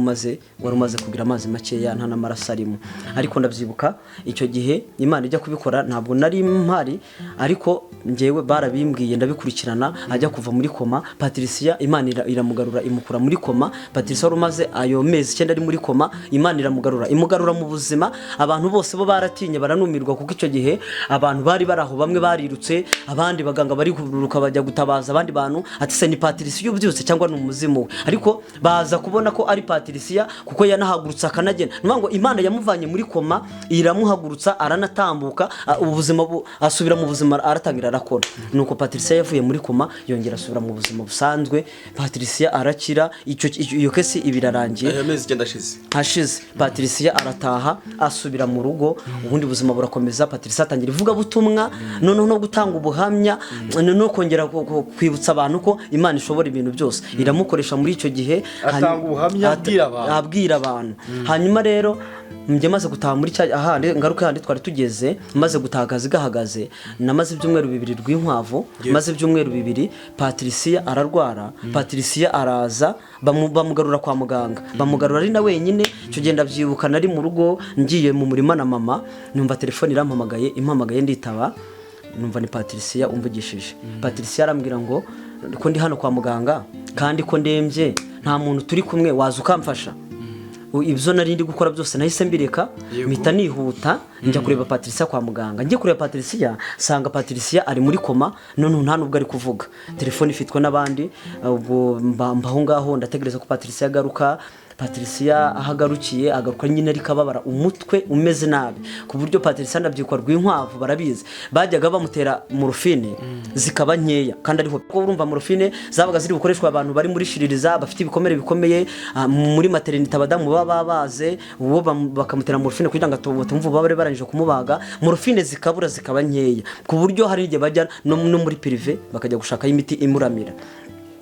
umaze kugira amazi makeya nta namaraso arimo ariko ndabyibuka icyo gihe Imana ijya kubikora ntabwo nari mpari ariko ngewe barabimbwiye ndabikurikirana ajya kuva muri koma Patricia Imana iramugarura imukura muri koma Patricia wari umaze ayo mezi 9 ari muri koma Imana imugarura mu buzima abantu bose bo baratinye baranumirwa kuko icyo gihe abantu bari baraho bamwe barirutse abandi baganga bari kururuka bajya gutabaza abandi bantu ati se ni Patricia ubyutse cyangwa ni umuzimu ariko baza kubona ko ari Patricia kuko yanahagurutsa akanagenda ngo Imana yamuvanye muri koma iramuhagurutsa aranatambuka ubuzima asubira mu buzima aratangira arakora nuko Patricia yavuye muri koma yongera asubira mu buzima busanzwe Patricia arakira iyo kesi ibirarangiye amezi 9 hashize Patricia arataha asubira mu rugo ubundi buzima burakomeza Patricia atangira ivuga butumwa no gutanga ubuhamya no kongera kwibutsa abantu ko Imana ishobora ibintu byose iramukoresha muri icyo gihe atanga ubuhamya abwira abantu hanyuma rero njye maze gutaha muri ahandi ngaruka handi twari tugeze maze gutagaza gahagaze namaze ibyumweru 2 Rwinkwavu maze ibyumweru 2 Patricia ararwara Patricia araza bamugarura kwa muganga bamugarura ari na wenyine cyo genda byibuka nari mu rugo ngiye mu murima na mama numva telefone impamagaye nditaba numva ni Patricia umvugishije Patricia arambwira ngo ko ndi hano kwa muganga kandi ko ndembye nta muntu turi kumwe waza ukamfasha ibyo nari ndi gukora byose nahise mbireka mpita nihuta njya kureba Patricia kwa muganga ngiye kureba Patricia sanga Patricia ari muri koma none nta nubwo ari kuvuga telefone ifitwe n'abandi ubwo mbaho ngaho ndategereza ko Patricia agaruka Patricia ahagarukiye agaruka nyine ari kababara umutwe umeze nabi ku buryo Patricia ndabyikwa Rwinkwavu barabizi bajyaga bamutera morphine zikaba nkeya kandi ariho ko urumva morphine zabaga ziri gukoreshwa abantu bari muri Shiririza bafite ibikomere bikomeye muri maternité abadamu baba baze uwo bakamutera morphine kugira ngo tumve babare barangije kumubaga morphine zikabura zikaba nkeya ku buryo hari igihe bajya no muri privé bakajya gushaka imiti imuramira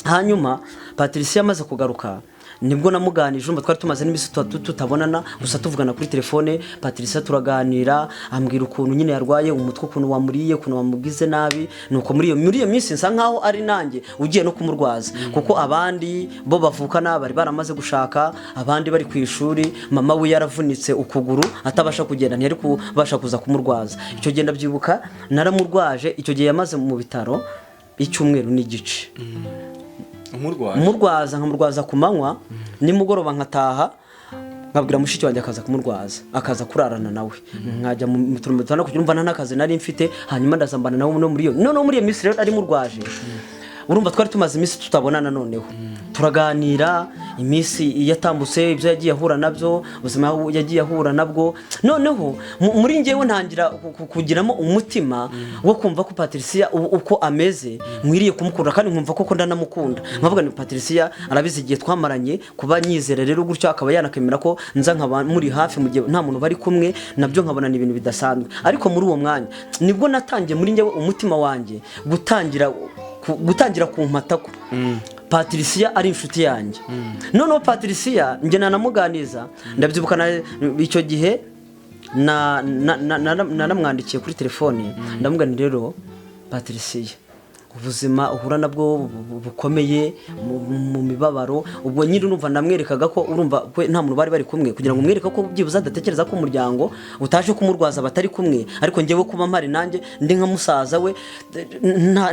hanyuma Patricia amaze kugaruka nibwo namuganije umva twari tumaze n'imisi tutabonana gusa tuvugana kuri telefone Patricia turaganira ambwira ukuntu nyine yarwaye umutwe ukuntu wamuriye ukuntu wamugize nabi nuko muri iyo minsi nsa nkaho ari nanjye ugiye no kumurwaza kuko abandi bo bavukana bari baramaze gushaka abandi bari ku ishuri mama we yaravunitse ukuguru atabasha kugenda ntiyari kubasha kuza kumurwaza icyo genda byibuka naramurwaje icyo gihe yamaze mu bitaro icyumweru n'igice nkamurwaza ku manywa nimugoroba nkataha nkabwira mushiki wanjye akaza kumurwaza akaza kurarana nawe nkajya mu turimo tana kugira umva nakaze nari mfite hanyuma ndazambana nawe no muri iyo minsi rero ari murwaje urumva twari tumaze iminsi tutabonana, noneho turaganira iminsi yatambutse, ibyo yagiye ahura nabyo, ubuzima yagiye ahura nabwo, noneho muri njyewe ntangira kugiramo umutima wo kumva ko Patricia uko ameze nkwiriye kumukunda, kandi nkumva koko ndanamukunda. nkavuga ni Patricia arabizi igihe twamaranye, kuba nyizera rero gutyo akaba yanakemera ko nza nkaba muri hafi mu gihe nta muntu bari kumwe, nabyo nkabona ni ibintu bidasanzwe. Ariko muri uwo mwanya nibwo natangiye muri njyewe umutima wanjye gutangira kumpata ko Patricia ari inshuti yanjye. Noneho Patricia njye nanamuganiza, ndabyibuka icyo gihe nanamwandikiye kuri telefone, ndamugani rero Patricia, ubuzima uhura nabwo bukomeye mu mibabaro, ubwo nyiri numva ndamwerekaga ko urumva nta muntu bari kumwe, kugira ngo umwereke ko byibuza adatekereza ko umuryango utaje kumurwaza batari kumwe, ariko njyewe kuba mpari nanjye ndi nka musaza we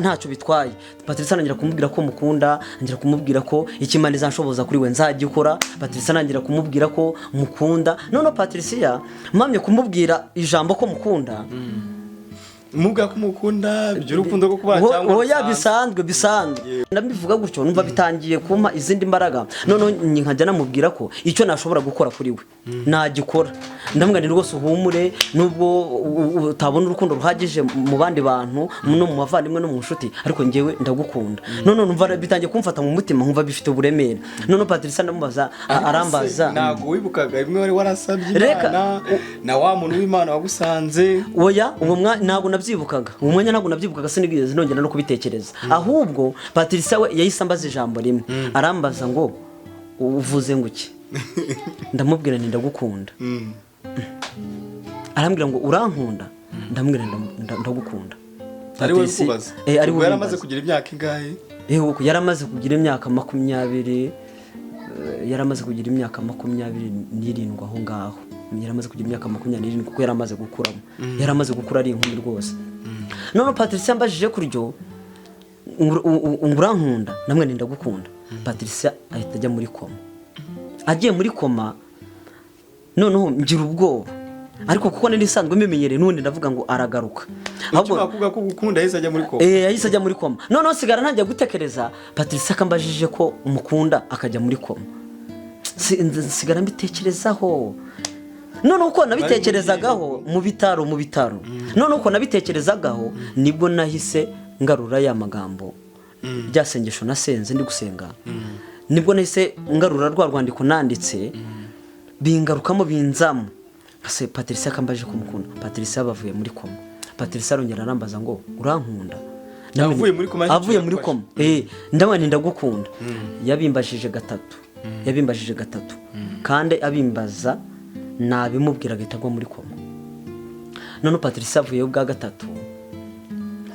ntacyo bitwaye. Patricia nangira kumubwira ko mukunda, nangira kumubwira ko ikimana izanshoboza kuri we nzagikora. Patricia nangira kumubwira ko mukunda. None Patricia mpamye kumubwira ijambo ko mukunda, mubwa kumukunda by'urukundo rwo kubana cyangwa oya bisanzwe ndabivuga gutyo, numva bitangiye kumpa izindi mbaraga. None nkajya namubwira ko icyo nashobora gukora kuri we nagikora. Ndamwanira rwose uhumure, nubwo utabona urukundo ruhagije mu bandi bantu no mu bavandimwe no mu nshuti, ariko njyewe ndagukunda. None numva bitangiye kumfata mu mutima, nkumva bifite uburemere. None Patricia ndamubaza, arambaza, ntago wibukaga imwe wari warasabye Imana na wa muntu w'Imana wagusanze? Oya, uwo ntago nabyibukaga, uwo mwanya ntago nabyibukaga, sinigeze nongera no kubitekereza. Ahubwo Patricia we yahise ambaza ijambo rimwe, arambaza ngo uvuze ngo iki? Ndamubwira nti ndagukunda. Arambwira ngo urankunda? Ndamubwira ndagukunda. Ari we kubaza? Ari we yaramaze kugira imyaka ingahe? Yaramaze kugira imyaka 20, yaramaze kugira imyaka 27 aho ngaho. Yaramaze kugira imyaka 27 kuko yaramaze gukuramo, yaramaze gukura ari inkumi rwose. None Patricia mbajije kuryo urankunda? Namwe ndagukunda. Patricia ahita ajya muri koma. Agiye muri koma, noneho ngira ubwoba, ariko kuko nari nsanzwe mbimenyereye, n'undi ndavuga ngo aragaruka. Ahubwo akuga ko gukunda yahise ajya muri koma. Yahise ajya muri koma. Noneho sigara ntangiye gutekereza Patricia kambajije ko umukunda akajya muri koma. Sigara mbitekerezaho. None uko nabitekerezagaho mu bitaro none uko nabitekerezagaho nibwo nahise ngarura ya magambo byasengesho nasenze ndi gusenga. Nibwo nahise ngarura rwa rwandiko nanditse, bingarukamo binzamo. Ase Patricia kambaje kumukunda. Patricia bavuye muri koma. Patricia arongera arambaza ngo urankunda? Avuye muri koma. Avuye muri koma. Ndabona ndagukunda. Yabimbajije gatatu. Kandi abimbaza nabimubwira gitagwa muri koma. None Patricia avuye ubwa gatatu,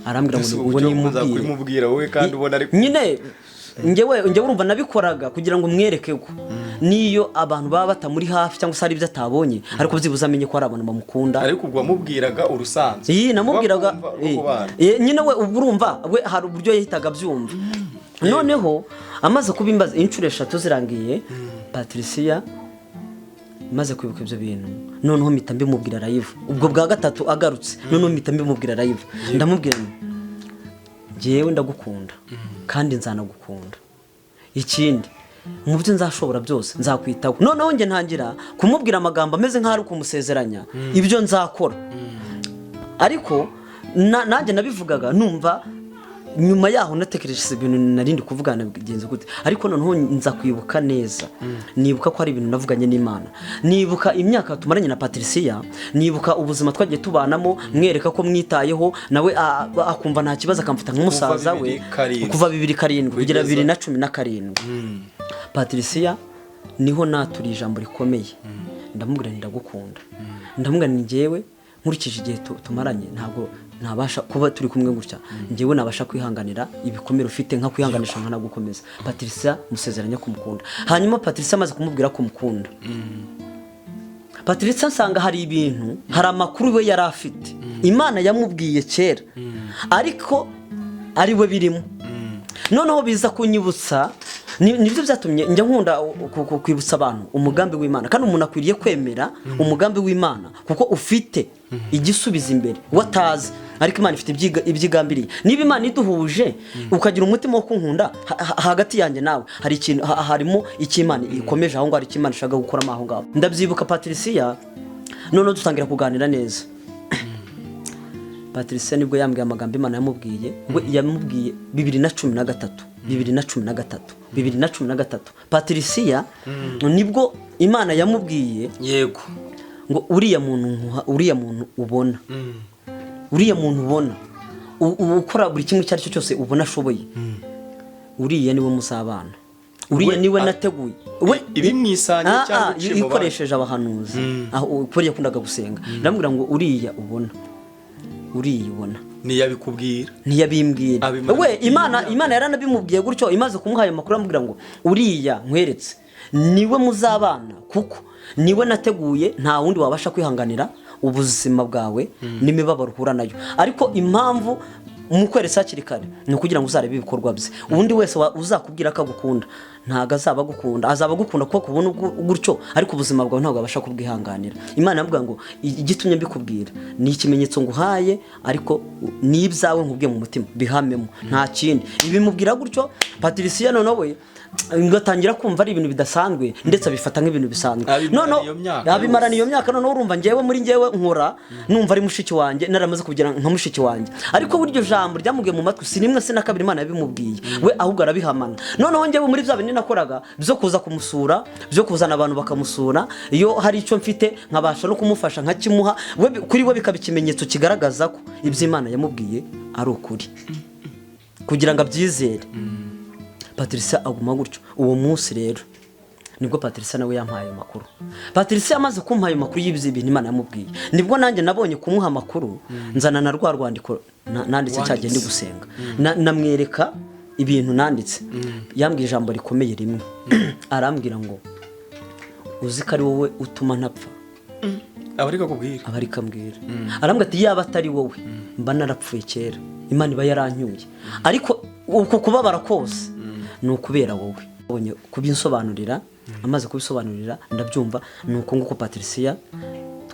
arambwira ngo nimubwira wowe kandi ubona ari nyine njyewe urumva nabikoraga kugira ngo mwereke ko niyo abantu baba batamuri hafi cyangwa se ari ibyo atabonye, ariko byibuza amenye ko ari abantu bamukunda. Ariko ubwo wamubwiraga urusanzwe? Namubwiraga nyine we urumva we hari uburyo yahitaga byumva. Noneho amaze kubimbaza inshuro 3 zirangiye, Patricia maze kwibuka ibyo bintu, noneho mpita mbimubwira live. Ubwo bwa gatatu agarutse, noneho mpita mbimubwira live. Ndamubwira njyewe ndagukunda kandi nzanagukunda. Ikindi mu byo nzashobora byose nzakwitaho. Noneho nge ntangira kumubwira amagambo ameze nk'aho ari kumusezeranya ibyo nzakora. Ariko nanjye nabivugaga numva nyuma yaho natekereje ibintu narindi kuvugana bigenze gute, ariko noneho nza kwibuka neza. Nibuka ko ari ibintu navuganye n'Imana, nibuka imyaka tumaranye na Patricia, nibuka ubuzima twagiye tubanamo, mwereka ko mwitayeho, nawe akumva nta kibazo akamfata nk'umusaza we kuva 2007 kugera 2017. Patricia niho naturi ijambo rikomeye, ndamubwira ndagukunda. Ndamubwira njyewe nkurikije igihe tumaranye ntabwo nabasha kuba turi kumwe gutya, njyewe nabasha kwihanganira ibikomere ufite nka kwihanganisha nkana gukomeza. Patricia musezeranya kumukunda. Hanyuma Patricia amaze kumubwira ko mukunda, Patricia nsanga hari ibintu, hari amakuru we yari afite Imana yamubwiye kera, ariko ari we birimo. Noneho biza kunyibutsa, nibyo byatumye njya nkunda kwibutsa abantu umugambi w'Imana, kandi umuntu akwiriye kwemera umugambi w'Imana kuko ufite igisubizo imbere watazi. ariko Imana ifite ibyigambiriye. Niba Imana iduhuje ukagira umutima wo kunkunda hagati yanjye nawe, hari ikintu harimo icy'Imana ikomeje aho ngaho, hari icy'Imana ishaka gukoramo aho ngaho. Ndabyibuka Patricia none dutangira kuganira neza. Patricia nibwo yambwiye amagambo Imana yamubwiye, we yamubwiye 2013 Patricia nibwo Imana yamubwiye yego ngo uriya muntu ubona ukora buri kimwe cyari cyo cyose ubona ashoboye, uriya niwe muzabana, uriya niwe nateguye. ibi mwisanye cyangwa ikoresheje abahanuzi aho kuri yakundaga gusenga, ndamubwira ngo uriya ubona ntiyabimbwira we. Imana yaranabimubwiye gutyo, imaze kumuha ayo makuru amubwira ngo uriya nkweretse niwe muzabana, kuko niwe nateguye, nta wundi wabasha kwihanganira ubuzima bwawe n'imibabaro uhura nayo. Ariko impamvu mukweretse hakiri kare ni ukugira ngo uzarebe ibikorwa bye. Ubundi wese uzakubwira ko agukunda ntago azaba agukunda kuko kubona gutyo, ariko ubuzima bwawe ntabwo abasha kubwihanganira. Imana yavuga ngo igitumye mbikubwira ni ikimenyetso nguhaye, ariko n'ibyawe nkubwiye mu mutima bihamemo, nta kindi. Ibimubwira gutyo Patricia none we ngatangira kumva ari ibintu bidasanzwe, ndetse abifata nk'ibintu bisanzwe. Abimarana iyo myaka none urumva muri njyewe nkora numva ari mushiki wanjye, naramaze kugira nka mushiki wanjye. Ariko buryo jambo ryamubwiye mu matwi sinimwe sinakabiri Imana yabimubwiye, we ahubwo arabihamana. Noneho njyewe muri bya bintu nakoraga byo kuza kumusura, byo kuzana abantu bakamusura, iyo hari icyo mfite nkabasha no kumufasha nkakimuha, we kuri we bikaba ikimenyetso kigaragaza ko ibyo Imana yamubwiye ari ukuri, kugira ngo abyizere. Patricia aguma gutyo. Uwo munsi rero nibwo Patricia nawe yampaye amakuru. Patricia amaze kumpaye amakuru y'ibyo bintu Imana yamubwiye, nibwo nanjye nabonye kumuha amakuru, nzana na rwandiko nanditse cyagiye ndi gusenga, namwereka ibintu nanditse. Yambwiye ijambo rikomeye rimwe, arambwira ngo uzi ko ari wowe utuma ntapfa. Abarika mbwira arambwira ati yaba atari wowe mba narapfuye kera, Imana iba yaranyuye. Ariko uko kubabara kose ni ukubera wowe. Kubinsobanurira, amaze kubisobanurira ndabyumva, nuko nguko Patricia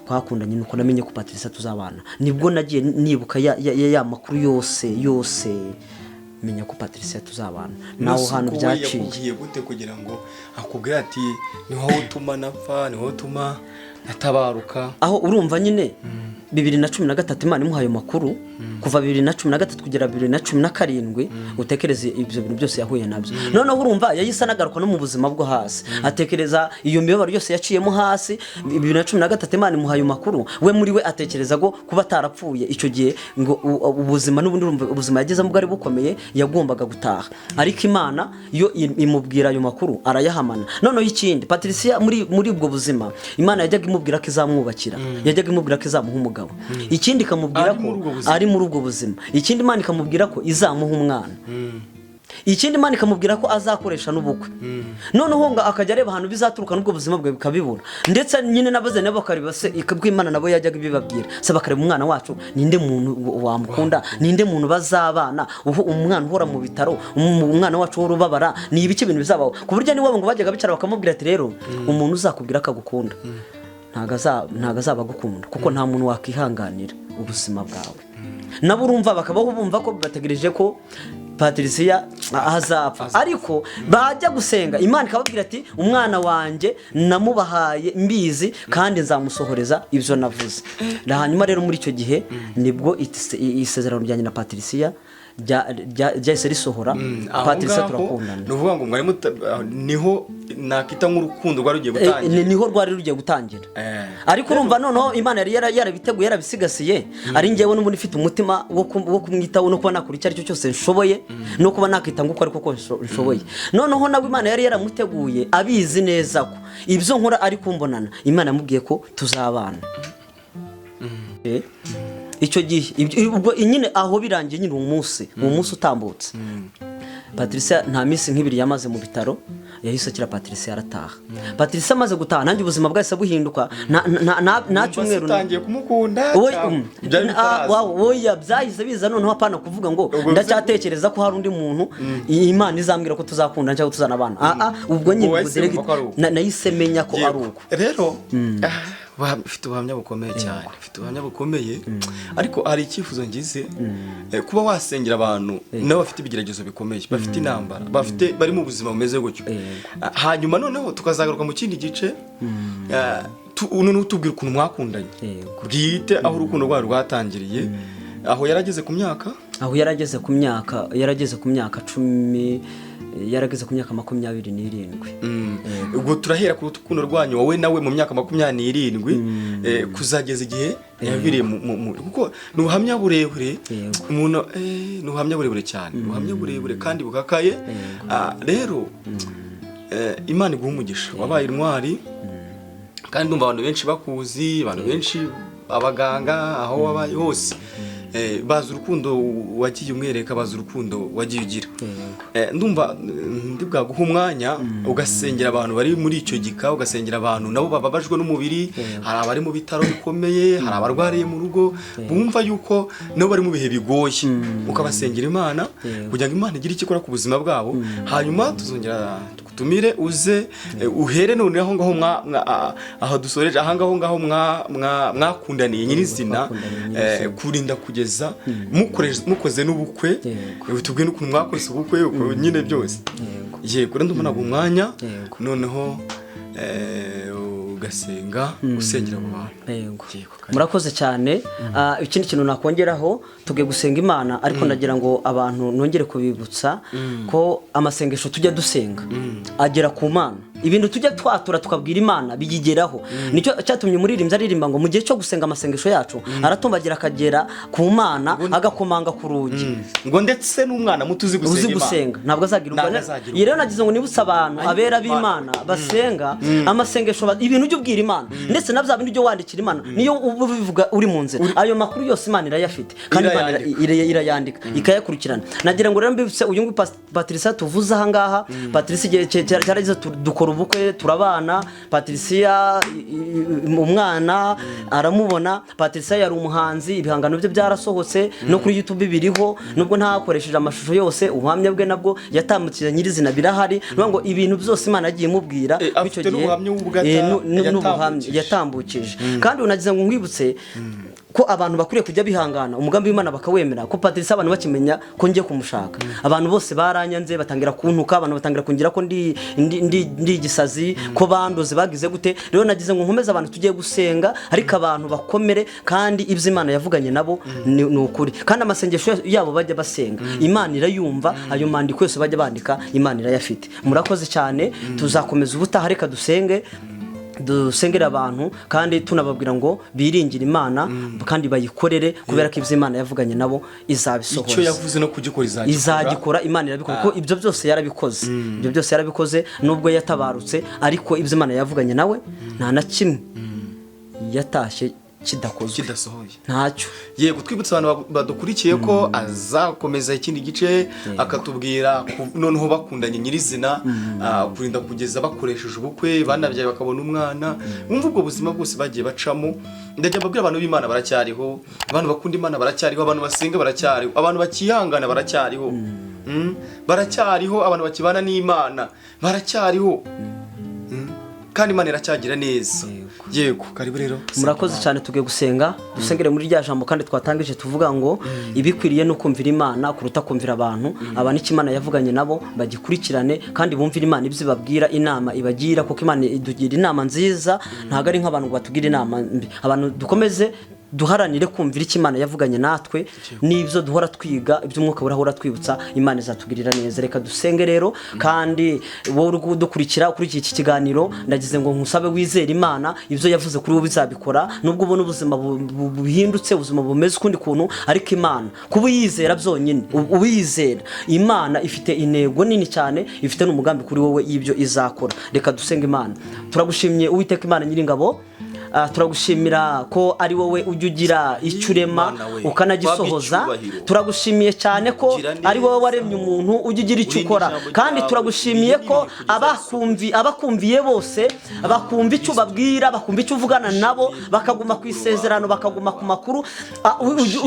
twakundanye, nuko namenye ko Patricia tuzabana. Nibwo nagiye nibuka ya makuru yose menya ko Patricia tuzabana. Naho hano byaciye. Yakugiye gute kugira ngo akubwira ati ni wowe utuma napfa, ni wowe utuma natabaruka? Aho urumva nyine 2013 Imana imuhaye amakuru, kuva 2013 kugera 2017 utekereze ibyo bintu byose yahuye nabyo. Noneho urumva yahise anagaruka no mu buzima bwo hasi, atekereza iyo mibabaro yose yaciyemo hasi. 2013 Imana imuhaye amakuru, we muri we atekereza ko kuba atarapfuye icyo gihe ngo ubuzima n'ubundi ubuzima yagezemo bwari bukomeye, yagombaga gutaha. Ariko Imana yo imubwira ayo makuru arayahamana. Noneho ikindi Patricia muri ubwo buzima Imana yajyaga imubwira ko izamwubakira, yajyaga imubwira ko izamuha umugabo. Ikindi ikamubwira ko ari muri ubwo buzima. Ikindi Imana ikamubwira ko izamuha umwana. Ikindi Imana ikamubwira ko azakoresha n'ubukwe. Noneho ngo akajya areba ahantu bizaturuka n'ubwo buzima bwe bikabibura. Ndetse nyine nabaze nabo bakaribase ikabw'Imana nabo yajyaga ibibabwira, se bakareba umwana wacu ninde muntu wamukunda, ninde muntu bazabana, umwana uhora mu bitaro, umwana wacu urubabara, ni ibiki bintu bizabaho. Ku buryo ni wabo ngo bajyaga bicara bakamubwira ati rero umuntu uzakubwira ko agukunda ntago azaba agukunda, kuko nta muntu wakihanganira ubuzima bwawe. Nabo urumva bakabaho bumva ko bategereje ko Patricia azapfa, ariko bajya gusenga Imana ikababwira ati umwana wanjye namubahaye mbizi kandi nzamusohoreza ibyo navuze. Hanyuma rero muri icyo gihe nibwo isezerano ryanjye na Patricia ryahise risohora. Patricia turakundana. Nuvuga ngo mwari niho nakita nk'urukundo rwari rugiye gutangira. Niho rwari rugiye gutangira. Ariko urumva noneho Imana yari yarabiteguye yarabisigasiye, ari njyewe n'ubundi ifite umutima wo kumwitaho no kuba nakora icyo ari cyo cyose nshoboye, no kuba nakita nguko ariko ko nshoboye. Noneho nawe Imana yari yaramuteguye abizi neza ko ibyo nkora ari kumbonana. Imana yamubwiye ko tuzabana. Icyo gihe ubwo nyine aho birangiye nyine umunsi utambutse Patricia nta minsi nk'ibiri yamaze mu bitaro, yahise akira. Patricia arataha. Patricia amaze gutaha nanjye ubuzima bwahise buhinduka. Nta cyumweru natangiye kumukunda. Oya byahise biza noneho apana kuvuga ngo ndacyatekereza ko hari undi muntu Imana izambwira ko tuzakunda cyangwa tuzanabana. Ubwo nyine nahise menya ko ari uko. Rero Ufite ubuhamya bukomeye cyane, ufite ubuhamya bukomeye, ariko hari icyifuzo ngize, kuba wasengera abantu nabo bafite ibigeragezo bikomeye, bafite intambara, bari mu buzima bumeze gutyo, hanyuma noneho tukazagaruka mu kindi gice, noneho tubwira ukuntu mwakundanye bwite, aho urukundo rwawe rwatangiriye, aho yarageze ku myaka, yarageze ku myaka 10, yarageze ku myaka 27. ubwo turahera ku rukundo rwanyu wowe nawe mu myaka 27 kuzageza igihe yabiriye kuko ni ubuhamya burebure, umuntu ni ubuhamya burebure cyane, ubuhamya burebure kandi bukakaye. Rero Imana iguha umugisha, wabaye intwari, kandi ndumva abantu benshi bakuzi, abantu benshi abaganga aho wabaye hose bazi urukundo wagiye umwereka, bazi urukundo wagiye ugira. Ndumva ndi bwaguha umwanya ugasengera abantu bari muri icyo gika, ugasengera abantu nabo bababajwe n'umubiri, hari abari mu bitaro bikomeye, hari abarwariye mu rugo bumva yuko nabo bari mu bihe bigoye, ukabasengera Imana kugira ngo Imana igire icyo ikora ku buzima bwabo. Hanyuma tuzongera tumire uze uhere none aho ngaho aho dusoreje, aho ngaho mwakundaniye nyirizina, kurinda kugeza mukoze n'ubukwe, tubwiye n'ukuntu mwakoze ubukwe nyine byose. Yego, ndumva nabwo umwanya noneho ugasenga usengera mu bantu. Murakoze cyane. Ikindi kintu nakongeraho, tugiye gusenga Imana, ariko ndagira ngo abantu nongere kubibutsa ko amasengesho tujya dusenga agera ku Mana. Ibintu tujya twatura tukabwira Imana bigigeraho. Nicyo cyatumye umuririmbyi aririmba ngo mu gihe cyo gusenga amasengesho yacu aratumbagira akagera ku Mana, agakomanga ku rugi. Ngo ndetse n'umwana muto uzi gusenga ntabwo azagira ubwo. Rero nagize ngo nibutse abantu abera b'Imana basenga amasengesho, ibintu ujye ubwira Imana, ndetse na bya bindi ujye wandikira Imana, niyo ubivuga uri mu nzira, ayo makuru yose Imana irayafite kandi Imana irayandika ikayakurikirana. Nagira ngo rero mbibutse uyu nguyu Patricia tuvuze aha ngaha. Patricia cyaragize dukora ubukwe turabana, Patricia umwana aramubona. Patricia yari umuhanzi, ibihangano bye byarasohotse no kuri YouTube biriho, nubwo ntakoresheje amashusho yose, ubuhamya bwe nabwo yatambukije nyirizina birahari. Ngo ibintu byose Imana yagiye mubwira bityo gihe n'ubuhamya yatambukije. Kandi unagize ngo nkwibutse ko abantu bakuriye kujya bihangana umugambi w'Imana bakawemera. Ko Patricia abantu bakimenya ko ngiye kumushaka, abantu bose baranyanze, batangira kuntuka, abantu batangira kungira ko ndi gisazi, ko bandoze bagize gute. Rero nagize ngo nkomeze abantu tugiye gusenga, ariko abantu bakomere, kandi ibyo Imana yavuganye nabo ni ukuri, kandi amasengesho yabo bajya basenga Imana irayumva, ayo mandiko yose bajya bandika Imana irayafite. Murakoze cyane, tuzakomeza ubutaha, reka dusengera abantu kandi tunababwira ngo biringire Imana kandi bayikorere, kubera ko ibyo Imana yavuganye nabo izabisohoza. Icyo yavuze no kugikora izagikora, Imana irabikora, kuko ibyo byose yarabikoze. Ibyo byose yarabikoze, nubwo yatabarutse, ariko ibyo Imana yavuganye nawe nta na kimwe yatashye kidasohoye, ntacyo. Yego, twibutsa abantu badukurikiye ko azakomeza ikindi gice, akatubwira noneho bakundanye nyirizina, kurinda kugeza bakoresheje ubukwe, banabyaye bakabona umwana. Mwumva ubwo buzima bwose bagiye bacamo. Ndajya mbabwira abantu b'Imana baracyariho, abantu bakunda Imana baracyariho, abantu basenga baracyariho, abantu bakihangana baracyariho, baracyariho, abantu bakibana n'Imana baracyariho, kandi Imana iracyagira neza. Yego, karibu rero. Murakoze cyane, tugiye gusenga, dusengere muri rya jambo kandi twatangije tuvuga ngo ibikwiriye no kumvira Imana kuruta kumvira abantu. Abantu Imana yavuganye nabo bagikurikirane, kandi bumvira Imana ibyo ibabwira, inama ibagira, kuko Imana idugira inama nziza, ntago ari nk'abantu batugira inama mbi. Abantu dukomeze duharanire kumvira icyo Imana yavuganye natwe, n'ibyo duhora twiga, iby'umwuka burahora twibutsa, Imana izatugirira neza. Reka dusenge rero, kandi wowe uri kudukurikira kuri iki kiganiro, ndagize ngo nkusabe wizere Imana, ibyo yavuze kuri wowe bizabikora. Nubwo ubona ubuzima buhindutse, ubuzima bumeze ukundi kuntu, ariko Imana kuba uyizera byonyine, uyizera Imana ifite intego nini cyane, ifite n'umugambi kuri wowe y'ibyo izakora. Reka dusenge Imana. Turagushimye Uwiteka Imana Nyiringabo, turagushimira ko ari wowe ujya ugira icyo urema ukanagisohoza. Turagushimiye cyane ko ari wowe waremye umuntu ujya ugira icyo ukora, kandi turagushimiye ko abakumviye bose bakumva icyo ubabwira, bakumva icyo uvugana nabo, bakaguma ku isezerano, bakaguma ku makuru,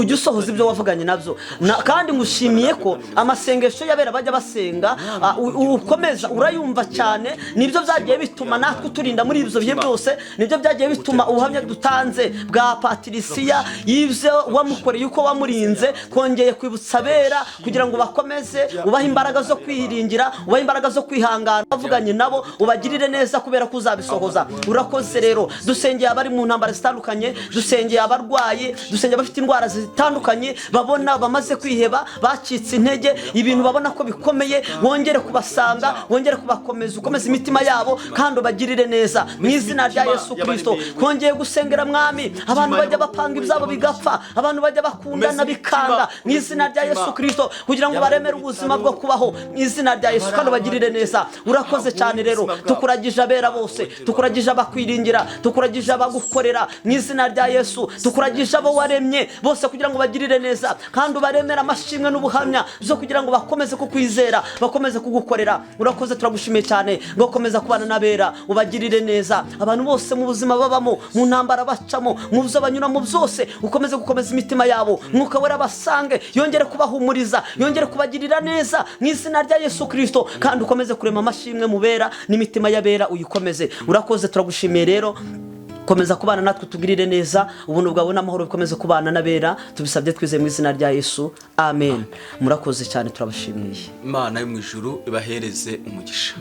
ujya usohoza ibyo wavuganye nabyo. Kandi ngushimiye ko amasengesho y'abera bajya basenga ukomeza urayumva cyane, nibyo byagiye bituma natwe turinda muri ibyo bihe byose, nibyo byagiye bituma bituma ubuhamya dutanze bwa Patricia y'ivyo wamukoreye uko wamurinze twongeye kwibutsa abera kugira ngo bakomeze ubaha imbaraga zo kwiringira ubaha imbaraga zo kwihangana bavuganye nabo ubagirire neza kubera ko uzabisohoza. Urakoze rero dusengeye abari mu ntambara zitandukanye, dusengeye abarwayi, dusengeye abafite indwara zitandukanye babona bamaze kwiheba bacitse intege ibintu babona ko bikomeye, wongere kubasanga, wongere kubakomeza, ukomeze imitima yabo kandi ubagirire neza mu izina rya Yesu Kristo. Twongeye gusengera mwami abantu bajya bapanga ibyabo bigapfa, abantu bajya bakundana bikanga mu izina rya Yesu Kristo kugira ngo baremere ubuzima bwo kubaho mu izina rya Yesu kandi ubagirire neza. Urakoze cyane rero tukuragije abera bose, tukuragije abakwiringira, tukuragije abagukorera mu izina rya Yesu, tukuragije abo waremye bose kugira ngo bagirire neza kandi ubaremere amashimwe n'ubuhamya zo kugira ngo bakomeze kukwizera, bakomeze kugukorera. Urakoze turagushimiye cyane ngo komeza kubana n'abera ubagirire neza. Abantu bose mu buzima babamo, mu ntambara bacamo, mu byo banyuramo byose ukomeze gukomeza imitima yabo, Mwuka Wera basange yongere kubahumuriza, yongere kubagirira neza mu izina rya Yesu Kristo kandi ukomeze kurema amashimwe mu bera n'imitima y'abera uyikomeze. Urakoze turagushimiye rero, komeza kubana natwe tugirire neza, ubuntu bwawe n'amahoro bikomeze kubana n'abera, tubisabye twizeye mu izina rya Yesu, amen. Murakoze cyane turabashimiye. Imana yo mu ijuru ibahereze umugisha.